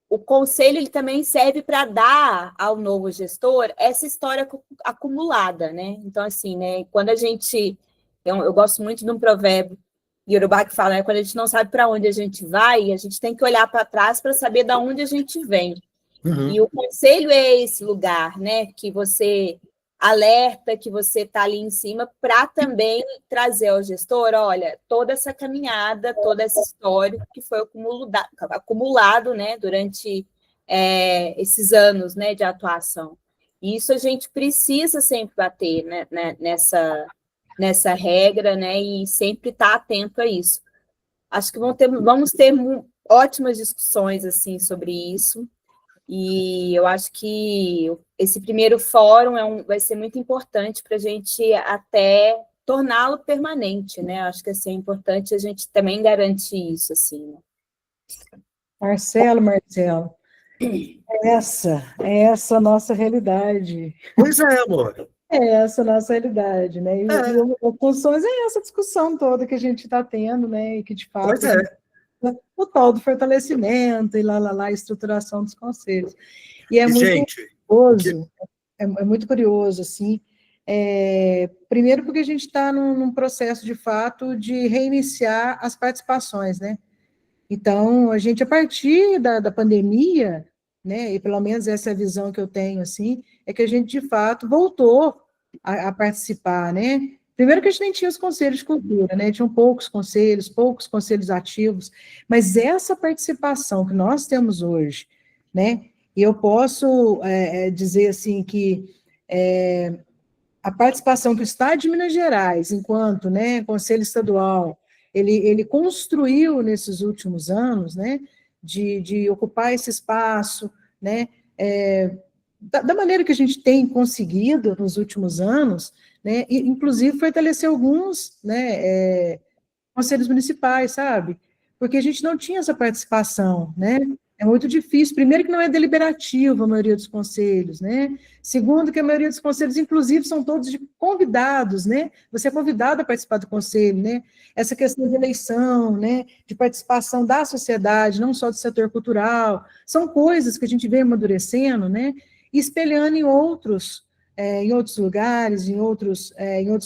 o conselho ele também serve para dar ao novo gestor essa história acumulada, né? Então, assim, né, quando a gente... Eu gosto muito de um provérbio iorubá que fala, né, quando a gente não sabe para onde a gente vai, a gente tem que olhar para trás para saber de onde a gente vem. Uhum. E o conselho é esse lugar, né, que você alerta, que você está ali em cima, para também trazer ao gestor, olha, toda essa caminhada, toda essa história que foi acumulado, né, durante esses anos, né, de atuação. E isso a gente precisa sempre bater, né, nessa regra, né, e sempre estar atento a isso. Acho que vamos ter ótimas discussões, assim, sobre isso. E eu acho que esse primeiro fórum vai ser muito importante para a gente até torná-lo permanente, né? Acho que assim, é importante a gente também garantir isso, assim. Né? Marcelo, essa a nossa realidade. Pois é, amor. É essa a nossa realidade, né? E o Funções é essa discussão toda que a gente está tendo, né? E que, de fato, o tal do fortalecimento e a estruturação dos conselhos. E é muito curioso, é muito curioso, assim, primeiro porque a gente está num processo, de fato, de reiniciar as participações, né? Então, a gente, a partir da pandemia, né, e pelo menos essa é a visão que eu tenho, assim, é que a gente, de fato, voltou a participar, né? Primeiro que a gente nem tinha os conselhos de cultura, né? Tinham poucos conselhos ativos, mas essa participação que nós temos hoje, né? E eu posso dizer, assim, que a participação que o Estado de Minas Gerais, enquanto, né, Conselho Estadual, ele construiu nesses últimos anos, né, de ocupar esse espaço, né, da maneira que a gente tem conseguido nos últimos anos, né, e, inclusive fortalecer alguns, né, conselhos municipais, sabe? Porque a gente não tinha essa participação, né? É muito difícil. Primeiro que não é deliberativo a maioria dos conselhos, né? Segundo que a maioria dos conselhos, inclusive, são todos convidados, né? Você é convidado a participar do conselho, né? Essa questão de eleição, né? De participação da sociedade, não só do setor cultural, são coisas que a gente vem amadurecendo, né? E espelhando em outros lugares, em outros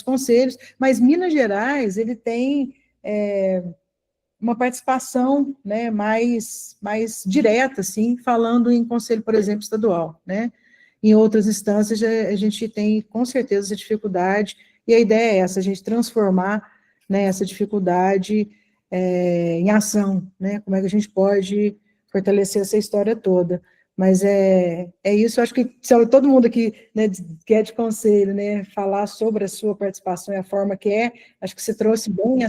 conselhos. Mas Minas Gerais, ele tem uma participação, né, mais direta, assim, falando em conselho, por exemplo, estadual, né? Em outras instâncias, a gente tem, com certeza, essa dificuldade, e a ideia é essa, a gente transformar, né, essa dificuldade em ação, né? Como é que a gente pode fortalecer essa história toda. Mas é isso, eu acho que se todo mundo aqui, né, que é de conselho, né, falar sobre a sua participação e a forma que acho que você trouxe bem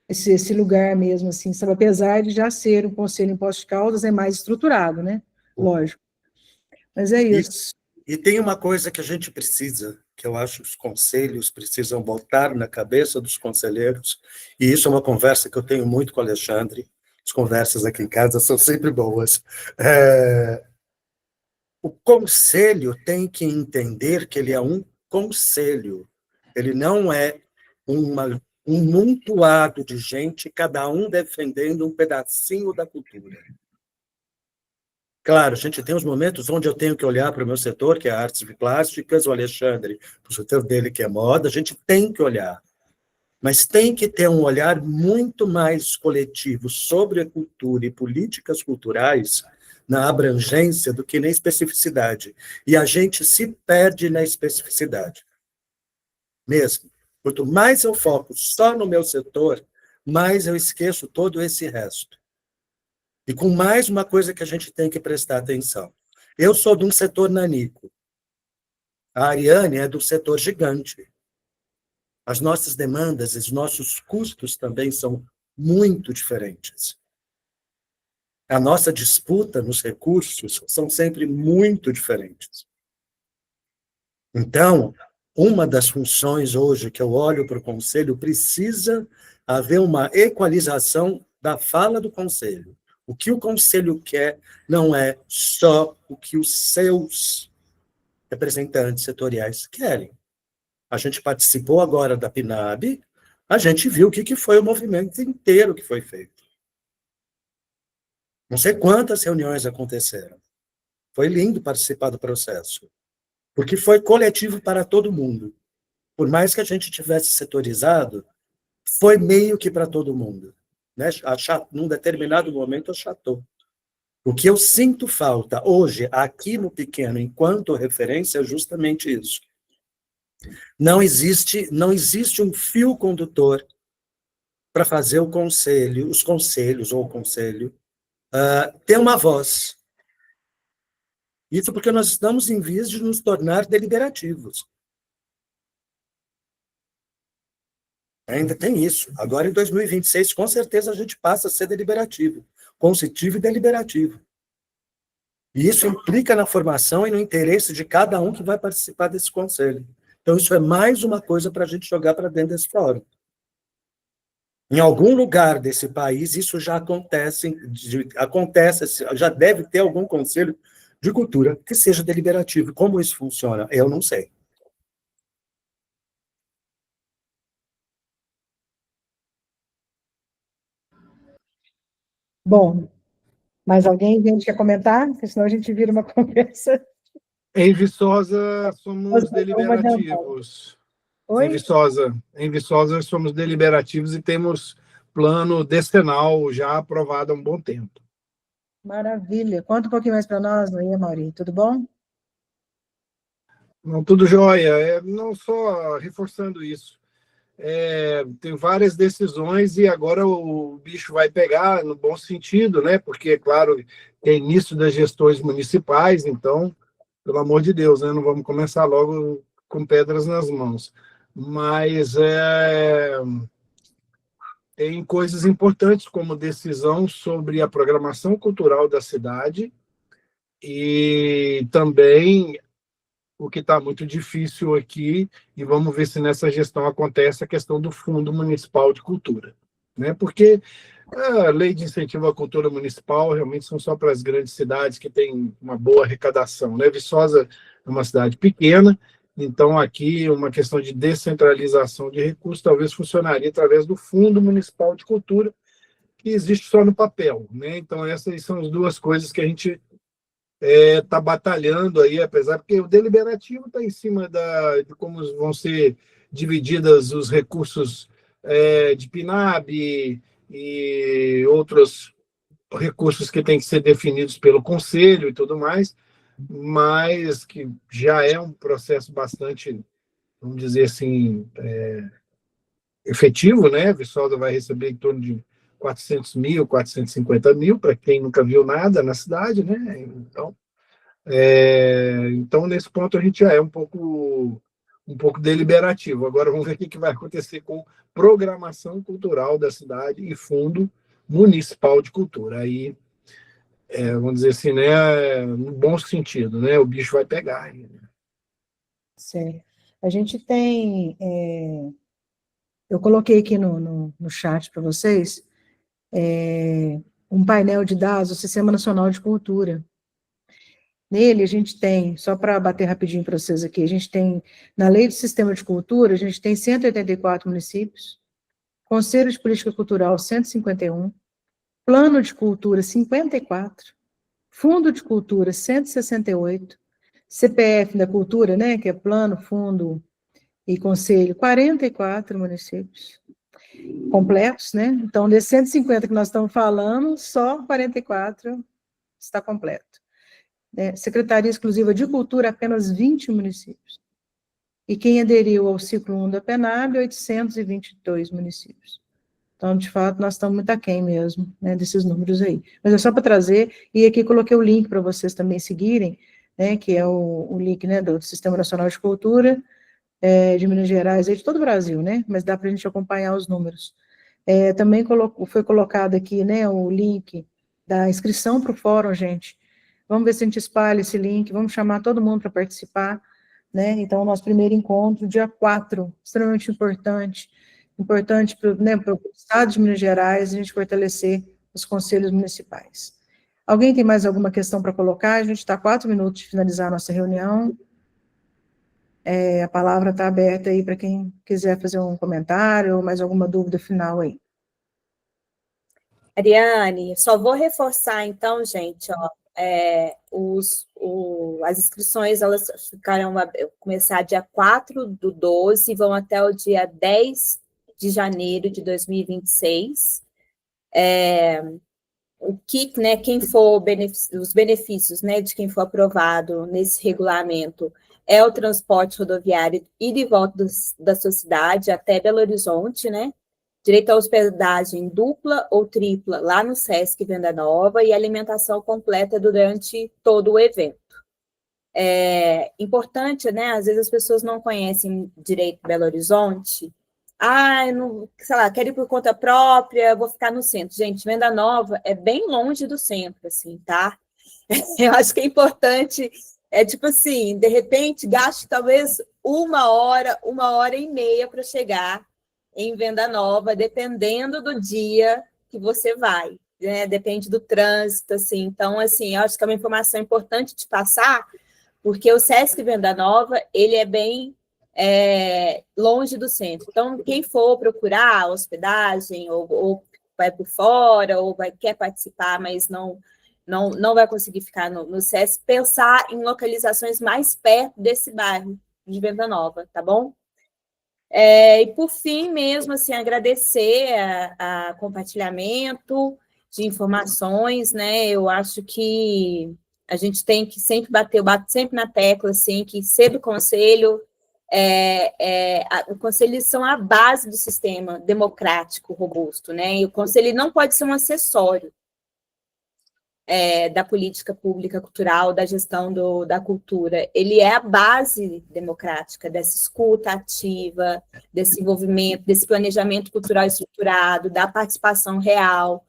esse lugar mesmo, assim, sabe? Apesar de já ser um conselho em Poços de Caldas, é mais estruturado, né? Lógico. Mas é isso. E tem uma coisa que a gente precisa, que eu acho que os conselhos precisam botar na cabeça dos conselheiros, e isso é uma conversa que eu tenho muito com o Alexandre, as conversas aqui em casa são sempre boas. O conselho tem que entender que ele é um conselho, ele não é um montoado de gente, cada um defendendo um pedacinho da cultura. Claro, a gente tem os momentos onde eu tenho que olhar para o meu setor, que é artes plásticas, o Alexandre, para o setor dele, que é moda, a gente tem que olhar. Mas tem que ter um olhar muito mais coletivo sobre a cultura e políticas culturais na abrangência do que na especificidade. E a gente se perde na especificidade. Mesmo. Quanto mais eu foco só no meu setor, mais eu esqueço todo esse resto. E com mais uma coisa que a gente tem que prestar atenção. Eu sou de um setor nanico. A Ariane é do setor gigante. As nossas demandas, os nossos custos também são muito diferentes. A nossa disputa nos recursos são sempre muito diferentes. Então, uma das funções hoje que eu olho para o Conselho, precisa haver uma equalização da fala do Conselho. O que o Conselho quer não é só o que os seus representantes setoriais querem. A gente participou agora da PNAB, a gente viu o que foi o movimento inteiro que foi feito. Não sei quantas reuniões aconteceram. Foi lindo participar do processo, porque foi coletivo para todo mundo. Por mais que a gente tivesse setorizado, foi meio que para todo mundo. Né? Num determinado momento, achatou. O que eu sinto falta hoje, aqui no pequeno, enquanto referência, é justamente isso. Não existe um fio condutor para fazer os conselhos ou o conselho, ter uma voz. Isso porque nós estamos em vias de nos tornar deliberativos. Ainda tem isso. Agora, em 2026, com certeza, a gente passa a ser deliberativo, consultivo e deliberativo. E isso implica na formação e no interesse de cada um que vai participar desse conselho. Então, isso é mais uma coisa para a gente jogar para dentro desse fórum. Em algum lugar desse país, isso já acontece, já deve ter algum conselho de cultura que seja deliberativo. Como isso funciona? Eu não sei. Bom, mais alguém quer comentar? Porque senão a gente vira uma conversa. Em Viçosa, somos deliberativos. Oi? Em Viçosa, somos deliberativos e temos plano decenal já aprovado há um bom tempo. Maravilha. Conta um pouquinho mais para nós, aí, Mauri. Tudo bom? Não, tudo jóia. Não só reforçando isso. Tem várias decisões e agora o bicho vai pegar no bom sentido, né? Porque, é claro, é início das gestões municipais, então, pelo amor de Deus, né? Não vamos começar logo com pedras nas mãos. Mas tem coisas importantes como decisão sobre a programação cultural da cidade e também o que está muito difícil aqui, e vamos ver se nessa gestão acontece a questão do Fundo Municipal de Cultura, né? Porque A lei de incentivo à cultura municipal realmente são só para as grandes cidades que têm uma boa arrecadação, né? Viçosa é uma cidade pequena, então aqui uma questão de descentralização de recursos talvez funcionaria através do Fundo Municipal de Cultura, que existe só no papel, né? Então essas são as duas coisas que a gente está batalhando aí, apesar porque o deliberativo está em cima de como vão ser divididas os recursos de PNAB e outros recursos que têm que ser definidos pelo conselho e tudo mais, mas que já é um processo bastante, vamos dizer assim, efetivo, né? A Viçosa vai receber em torno de 400 mil, 450 mil, para quem nunca viu nada na cidade, né? Então, nesse ponto, a gente já é um pouco deliberativo. Agora, vamos ver o que vai acontecer com programação cultural da cidade e fundo municipal de cultura. Aí, vamos dizer assim, né, no bom sentido, né, o bicho vai pegar. Aí, né? Certo. A gente tem, eu coloquei aqui no chat para vocês, um painel de dados do Sistema Nacional de Cultura. Nele, a gente tem, só para bater rapidinho para vocês aqui, a gente tem, na Lei do Sistema de Cultura, a gente tem 184 municípios, Conselho de Política Cultural, 151, Plano de Cultura, 54, Fundo de Cultura, 168, CPF da Cultura, né, que é Plano, Fundo e Conselho, 44 municípios completos, né? Então, desses 150 que nós estamos falando, só 44 está completo. Secretaria Exclusiva de Cultura, apenas 20 municípios. E quem aderiu ao ciclo 1 da PNAB, 822 municípios. Então, de fato, nós estamos muito aquém mesmo, né, desses números aí. Mas é só para trazer, e aqui coloquei o link para vocês também seguirem, né, que é o link, né, do Sistema Nacional de Cultura, de Minas Gerais, de todo o Brasil, né, mas dá para a gente acompanhar os números. Também foi colocado aqui, né, o link da inscrição para o fórum, gente. Vamos ver se a gente espalha esse link, vamos chamar todo mundo para participar, né? Então, o nosso primeiro encontro, dia 4, extremamente importante para o Estado de Minas Gerais, a gente fortalecer os conselhos municipais. Alguém tem mais alguma questão para colocar? A gente está a 4 minutos de finalizar a nossa reunião. A palavra está aberta aí para quem quiser fazer um comentário ou mais alguma dúvida final aí. Ariane, só vou reforçar, então, gente, ó, as inscrições, elas ficarão, começar dia 4/12, vão até o dia 10 de janeiro de 2026. O que, né, quem for os benefícios, né, de quem for aprovado nesse regulamento é o transporte rodoviário ida e volta da sua cidade até Belo Horizonte, né? Direito à hospedagem dupla ou tripla lá no Sesc Venda Nova e alimentação completa durante todo o evento. Importante, né? Às vezes as pessoas não conhecem direito Belo Horizonte. Não, sei lá, quero ir por conta própria, vou ficar no centro. Gente, Venda Nova é bem longe do centro, assim, tá? Eu acho que é importante, tipo assim, de repente, gaste talvez 1h, 1h30 para chegar em Venda Nova, dependendo do dia que você vai, né? Depende do trânsito, assim. Então, assim, eu acho que é uma informação importante de passar, porque o Sesc Venda Nova, ele é bem longe do centro. Então, quem for procurar hospedagem, ou vai por fora, ou quer participar, mas não vai conseguir ficar no Sesc, pensar em localizações mais perto desse bairro de Venda Nova, tá bom? E por fim mesmo, assim, agradecer a compartilhamento de informações, né? Eu acho que a gente tem que sempre eu bato sempre na tecla, assim, que ser do conselho, o conselho são a base do sistema democrático robusto, né? E o conselho não pode ser um acessório da política pública cultural, da gestão da cultura. Ele é a base democrática dessa escuta ativa, desse envolvimento, desse planejamento cultural estruturado, da participação real,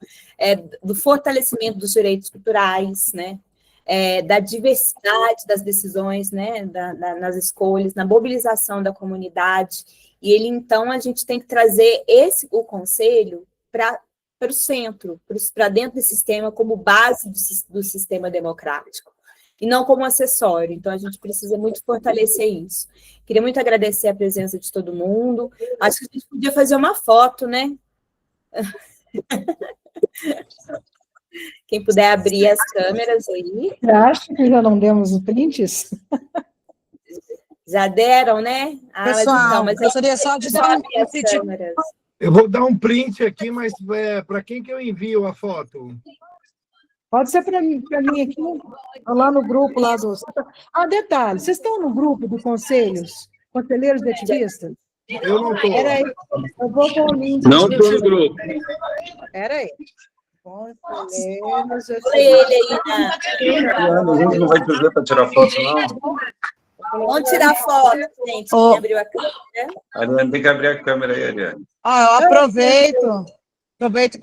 do fortalecimento dos direitos culturais, né? Da diversidade das decisões, né? Nas escolhas, na mobilização da comunidade. E então a gente tem que trazer o conselho para para o centro, para dentro do sistema, como base do sistema democrático, e não como acessório. Então, a gente precisa muito fortalecer isso. Queria muito agradecer a presença de todo mundo. Acho que a gente podia fazer uma foto, né? Quem puder abrir as câmeras aí. Você acha que já não demos os prints? Já deram, né? Pessoal, mas gostaria só de dar um convite. Eu vou dar um print aqui, mas para quem que eu envio a foto? Pode ser para mim aqui, lá no grupo lá dos... detalhe, vocês estão no grupo do conselheiros de ativistas? Eu não estou. Peraí, eu vou com o link. Não estou no grupo. Peraí. Conselheiros de Ele aí, A gente não vai dizer para tirar foto, não. Vamos tirar foto, gente. Quem abriu a câmera? Ariane, tem que abrir a câmera aí, Ariane. Eu aproveito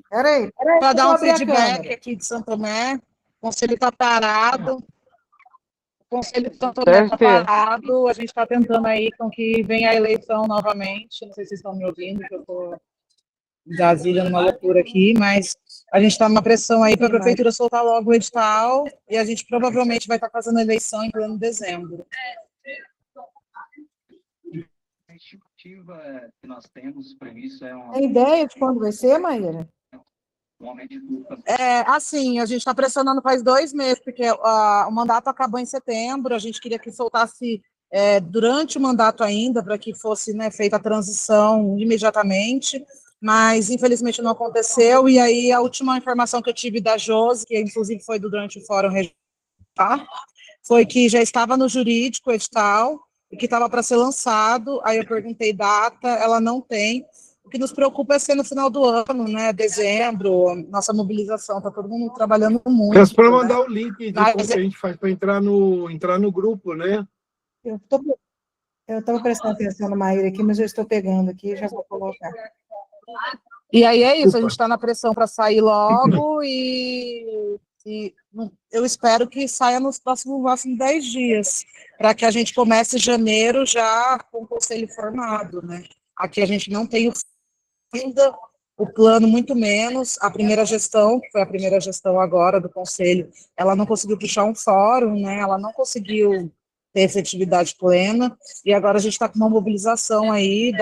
Peraí, para dar um abrir a feedback câmera. aqui de São Tomé. O conselho está parado. O conselho de São Tomé está parado. A gente está tentando aí com que venha a eleição novamente. Não sei se vocês estão me ouvindo, que eu estou em Brasília numa loucura aqui, mas a gente está numa pressão aí para a prefeitura soltar logo o edital e a gente provavelmente vai estar fazendo a eleição em pleno dezembro. A estimativa que nós temos previsto é Tem ideia de quando vai ser, Maíra? um aumento de Assim, a gente está pressionando faz 2 meses, porque o mandato acabou em setembro, a gente queria que soltasse durante o mandato ainda, para que fosse, né, feita a transição imediatamente, mas infelizmente não aconteceu, e aí a última informação que eu tive da Josi, que inclusive foi durante o Fórum Regional, foi que já estava no jurídico o edital, e que estava para ser lançado, aí eu perguntei data, ela não tem. O que nos preocupa é ser no final do ano, né, dezembro, nossa mobilização, está todo mundo trabalhando muito. Peço para né? mandar o link de como que a gente faz para entrar no grupo, né? Eu estava prestando atenção na Maíra aqui, mas eu estou pegando aqui e já vou colocar. E aí é isso, a gente está na pressão para sair logo e eu espero que saia nos próximos 10 dias, para que a gente comece janeiro já com o conselho formado, né? Aqui a gente não tem ainda o plano, muito menos. A primeira gestão, que foi a primeira gestão agora do conselho, ela não conseguiu puxar um fórum, né? Ela não conseguiu ter efetividade plena, e agora a gente está com uma mobilização aí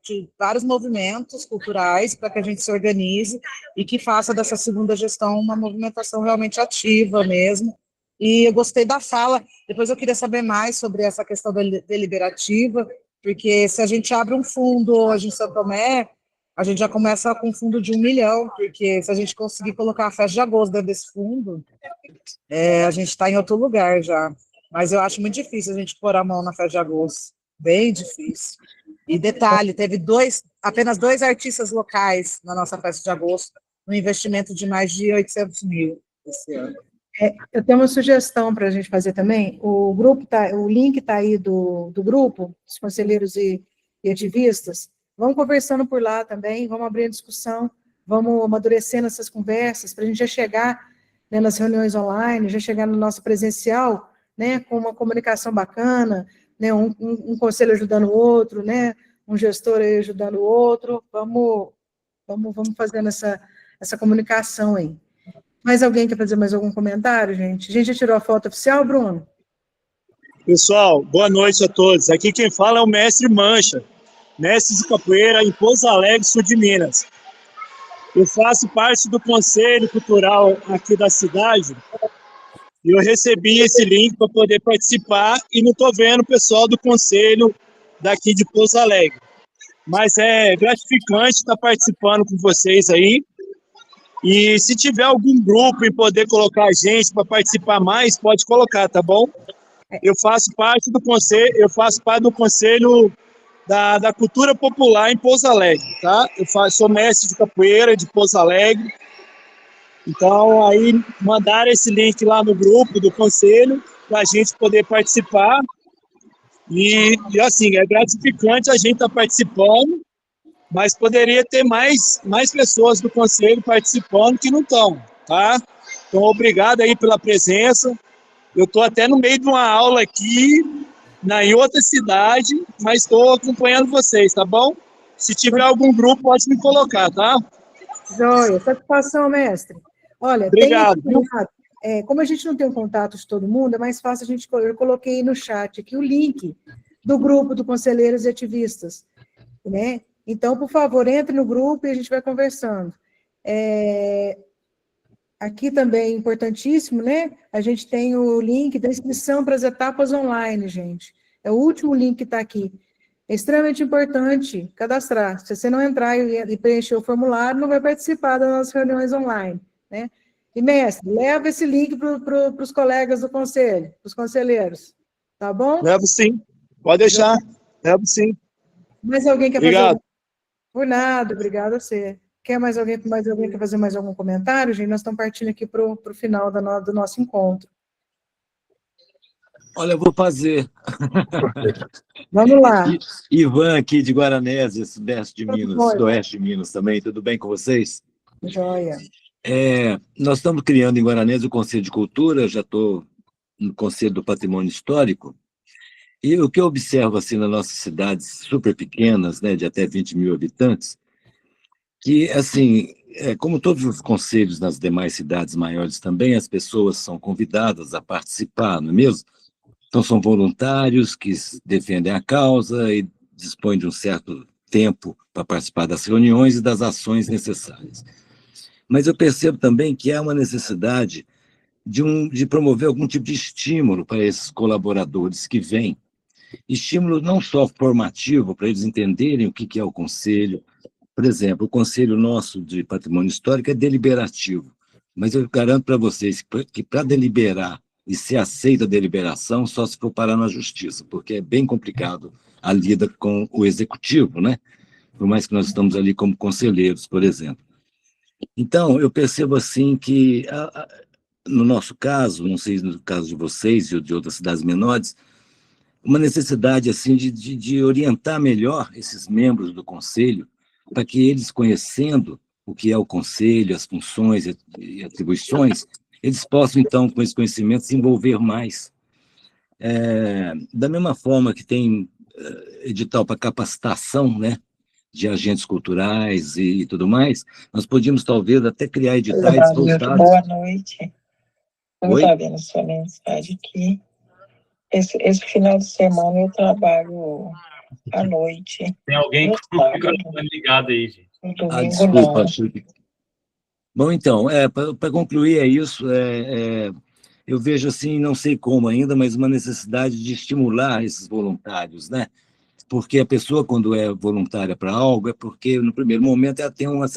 de vários movimentos culturais para que a gente se organize e que faça dessa segunda gestão uma movimentação realmente ativa mesmo. E eu gostei da fala, depois eu queria saber mais sobre essa questão deliberativa, porque se a gente abre um fundo hoje em São Tomé, a gente já começa com um fundo de 1 milhão, porque se a gente conseguir colocar a festa de agosto dentro desse fundo, a gente está em outro lugar já. Mas eu acho muito difícil a gente pôr a mão na festa de agosto, bem difícil. E detalhe, teve apenas 2 artistas locais na nossa festa de agosto, um investimento de mais de 800 mil esse ano. Eu tenho uma sugestão para a gente fazer também. O link está aí do grupo, dos conselheiros e ativistas. Vamos conversando por lá também, vamos abrir a discussão, vamos amadurecendo essas conversas, para a gente já chegar, né, nas reuniões online, já chegar no nosso presencial, né, com uma comunicação bacana, né, um conselho ajudando o outro, né, um gestor aí ajudando o outro. Vamos fazendo essa comunicação aí. Mais alguém quer fazer mais algum comentário, gente? A gente já tirou a foto oficial, Bruno? Pessoal, boa noite a todos. Aqui quem fala é o mestre Mancha, mestre de capoeira em Pouso Alegre, sul de Minas. Eu faço parte do Conselho Cultural aqui da cidade e eu recebi esse link para poder participar e não estou vendo o pessoal do Conselho daqui de Pouso Alegre. Mas é gratificante estar participando com vocês aí. E se tiver algum grupo e poder colocar a gente para participar mais, pode colocar, tá bom? Eu faço parte do conselho da cultura popular em Pouso Alegre, tá? Sou mestre de capoeira de Pouso Alegre. Então, aí mandaram esse link lá no grupo do conselho para a gente poder participar. E assim, é gratificante a gente estar participando, mas poderia ter mais pessoas do conselho participando que não estão, tá? Então, obrigado aí pela presença. Eu estou até no meio de uma aula aqui, em outra cidade, mas estou acompanhando vocês, tá bom? Se tiver algum grupo, pode me colocar, tá? Joia, satisfação, mestre. Olha, Obrigado, viu? como a gente não tem o contato de todo mundo, é mais fácil eu coloquei no chat aqui o link do grupo do Conselheiros e Ativistas, né? Então, por favor, entre no grupo e a gente vai conversando. Aqui também, importantíssimo, né? A gente tem o link da inscrição para as etapas online, gente. É o último link que está aqui. É extremamente importante cadastrar. Se você não entrar e preencher o formulário, não vai participar das nossas reuniões online, né? E, mestre, leva esse link para os colegas do conselho, para os conselheiros, tá bom? Levo sim. Pode deixar. Levo sim. Mais alguém quer Obrigado. fazer? Por nada, obrigado a você. Quer mais alguém quer fazer mais algum comentário, gente? Nós estamos partindo aqui para o final do nosso encontro. Olha, eu vou fazer. Vamos lá. Ivan, aqui de Guaranésia, sudeste de Tudo Minas, bom, sudoeste de Minas também. Tudo bem com vocês? Joia. Nós estamos criando em Guaranésia o Conselho de Cultura, já estou no Conselho do Patrimônio Histórico, e o que eu observo assim, nas nossas cidades super pequenas, né, de até 20 mil habitantes, que, assim, como todos os conselhos nas demais cidades maiores também, as pessoas são convidadas a participar, não é mesmo? Então, são voluntários que defendem a causa e dispõem de um certo tempo para participar das reuniões e das ações necessárias. Mas eu percebo também que há uma necessidade de promover algum tipo de estímulo para esses colaboradores que vêm. Estímulo não só formativo, para eles entenderem o que é o conselho. Por exemplo, o conselho nosso de patrimônio histórico é deliberativo, mas eu garanto para vocês que para deliberar e ser aceita a deliberação só se for parar na justiça, porque é bem complicado a lida com o executivo, né? Por mais que nós estamos ali como conselheiros, por exemplo. Então, eu percebo assim que, no nosso caso, não sei no caso de vocês e de outras cidades menores, uma necessidade assim de orientar melhor esses membros do conselho, para que eles, conhecendo o que é o conselho, as funções e atribuições, eles possam, então, com esse conhecimento, se envolver mais. Da mesma forma que tem edital para capacitação, né, de agentes culturais e tudo mais, nós podíamos, talvez, até criar editais voltados... Boa noite. Eu Oi? estava vendo sua mensagem aqui. Esse final de semana eu trabalho à noite. Tem alguém no com o sábado. microfone ligado aí, gente. No domingo, Desculpa, não. Chico. Bom, então, para concluir, é isso. Eu vejo, assim, não sei como ainda, mas uma necessidade de estimular esses voluntários, né? Porque a pessoa, quando é voluntária para algo, é porque, no primeiro momento, ela tem uma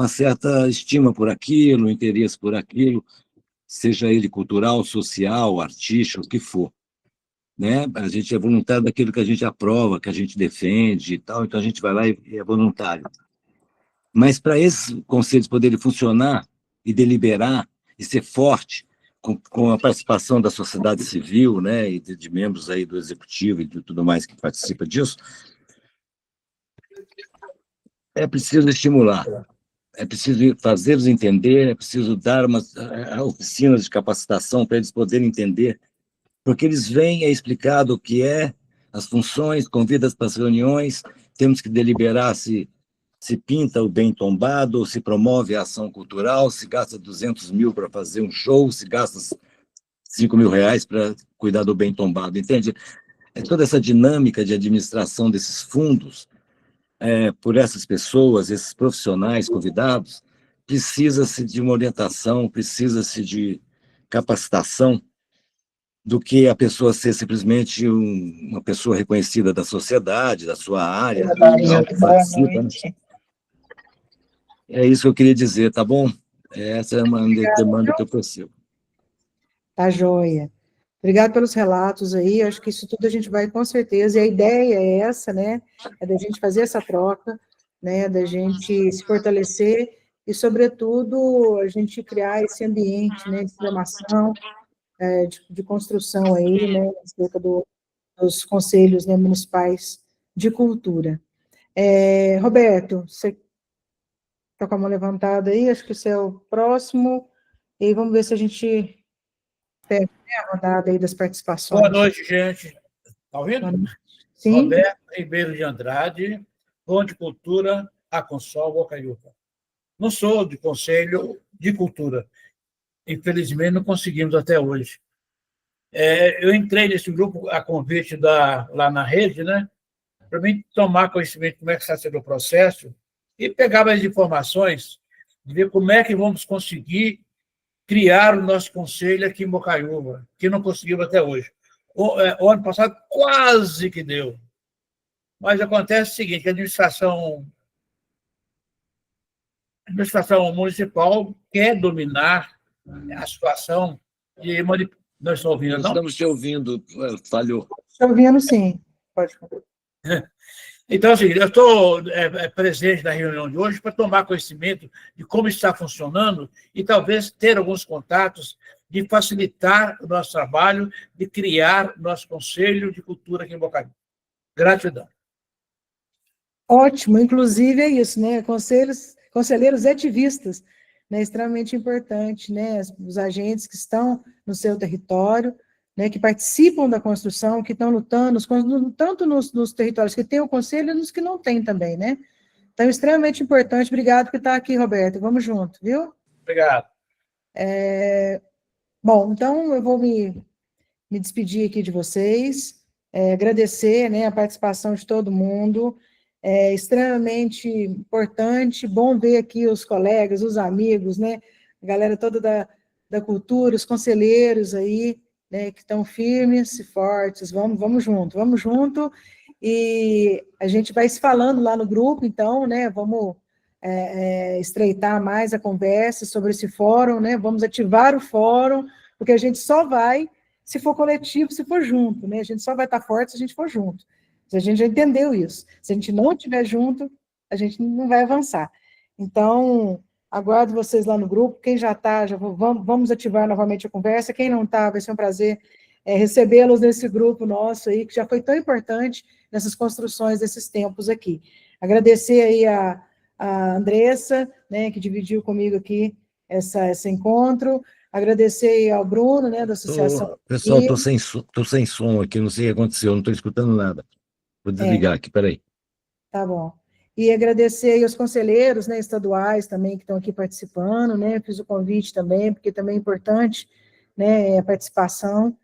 certa estima por aquilo, interesse por aquilo, seja ele cultural, social, artístico, o que for. Né? A gente é voluntário daquilo que a gente aprova, que a gente defende e tal, então a gente vai lá e é voluntário. Mas para esses conselhos poderem funcionar e deliberar e ser forte, com a participação da sociedade civil, né, e de membros aí do executivo e de tudo mais que participa disso, é preciso estimular, é preciso fazê-los entender, é preciso dar oficinas de capacitação para eles poderem entender, porque eles vêm, é explicado o que é, as funções, convidas para as reuniões, temos que deliberar se pinta o bem tombado, ou se promove a ação cultural, se gasta 200 mil para fazer um show, se gasta 5 mil reais para cuidar do bem tombado, entende? Toda essa dinâmica de administração desses fundos, por essas pessoas, esses profissionais convidados, precisa-se de uma orientação, precisa-se de capacitação, do que a pessoa ser simplesmente uma pessoa reconhecida da sociedade, da sua área, que participa, né? É isso que eu queria dizer, tá bom? Essa é uma demanda que eu percebo. Tá joia. Obrigado pelos relatos aí, acho que isso tudo a gente vai com certeza, e a ideia é essa, né, é da gente fazer essa troca, né, da gente se fortalecer e, sobretudo, a gente criar esse ambiente, né, de formação, de construção aí, né, acerca dos conselhos, né, municipais de cultura. Roberto, você está com a mão levantada aí, acho que você é o próximo, e vamos ver se a gente pega a rodada aí das participações. Boa noite, gente. Está ouvindo? Sim. Roberto Ribeiro de Andrade, Fonte Cultura, Aconsol, Bocaiúva. não sou de Conselho de Cultura. Infelizmente, não conseguimos até hoje. Eu entrei nesse grupo a convite lá na rede, né, para mim tomar conhecimento de como é que está sendo o processo e pegar mais informações, de ver como é que vamos conseguir criar o nosso conselho aqui em Bocaiúva, que não conseguimos até hoje. O ano passado quase que deu. Mas acontece o seguinte, que a administração municipal quer dominar a situação de manipulação. Nós estamos ouvindo, não? Estamos te ouvindo, falhou. Estou ouvindo, sim. Pode falar. Então, assim, eu estou presente na reunião de hoje para tomar conhecimento de como está funcionando e talvez ter alguns contatos de facilitar o nosso trabalho, de criar nosso Conselho de Cultura aqui em Bocaiúva. Gratidão. Ótimo, inclusive é isso, né? Conselheiros ativistas, né? Extremamente importante, né? Os agentes que estão no seu território, né? Que participam da construção, que estão lutando, tanto nos territórios que tem o conselho e nos que não tem também, né? Então, extremamente importante. Obrigado por estar aqui, Roberto. Vamos junto, viu? Obrigado. Bom, então eu vou me despedir aqui de vocês, agradecer, né, a participação de todo mundo. É extremamente importante, bom ver aqui os colegas, os amigos, né, a galera toda da cultura, os conselheiros aí, né, que estão firmes e fortes. Vamos junto, e a gente vai se falando lá no grupo, então, né, vamos estreitar mais a conversa sobre esse fórum, né, vamos ativar o fórum, porque a gente só vai, se for coletivo, se for junto, né, a gente só vai estar forte se a gente for junto. A gente já entendeu isso. Se a gente não estiver junto, a gente não vai avançar. Então, aguardo vocês lá no grupo. Quem já está, vamos ativar novamente a conversa. Quem não está, vai ser um prazer recebê-los nesse grupo nosso aí, que já foi tão importante nessas construções desses tempos aqui. Agradecer aí a Andressa, né, que dividiu comigo aqui esse encontro. Agradecer aí ao Bruno, né, da Associação. Pessoal, estou sem som aqui, não sei o que aconteceu, não estou escutando nada. Vou desligar aqui, peraí. Tá bom. E agradecer aí aos conselheiros, né, estaduais também que estão aqui participando, né, fiz o convite também, porque também é importante, né, a participação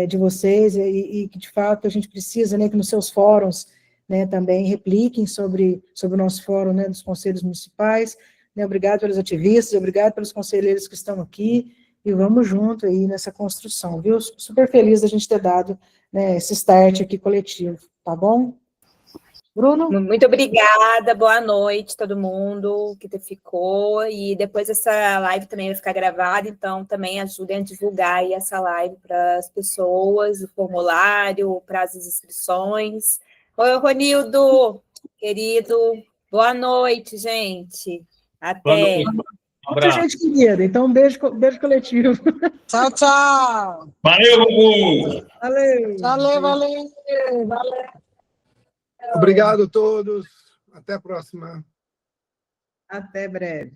de vocês e que, de fato, a gente precisa, né, que nos seus fóruns, né, também repliquem sobre o nosso fórum, né, dos conselhos municipais, né, obrigado pelos ativistas, obrigado pelos conselheiros que estão aqui, e vamos junto aí nessa construção, viu? Super feliz da gente ter dado, né, esse start aqui coletivo, tá bom? Bruno? Muito obrigada, boa noite todo mundo que ficou, e depois essa live também vai ficar gravada, então também ajudem a divulgar aí essa live para as pessoas, o formulário, o prazo das inscrições. Oi, Ronildo, querido, boa noite, gente. Até. Muita gente querida, então um beijo coletivo. Tchau, tchau. Valeu, Gugu. Valeu. Obrigado a todos. Até a próxima. Até breve.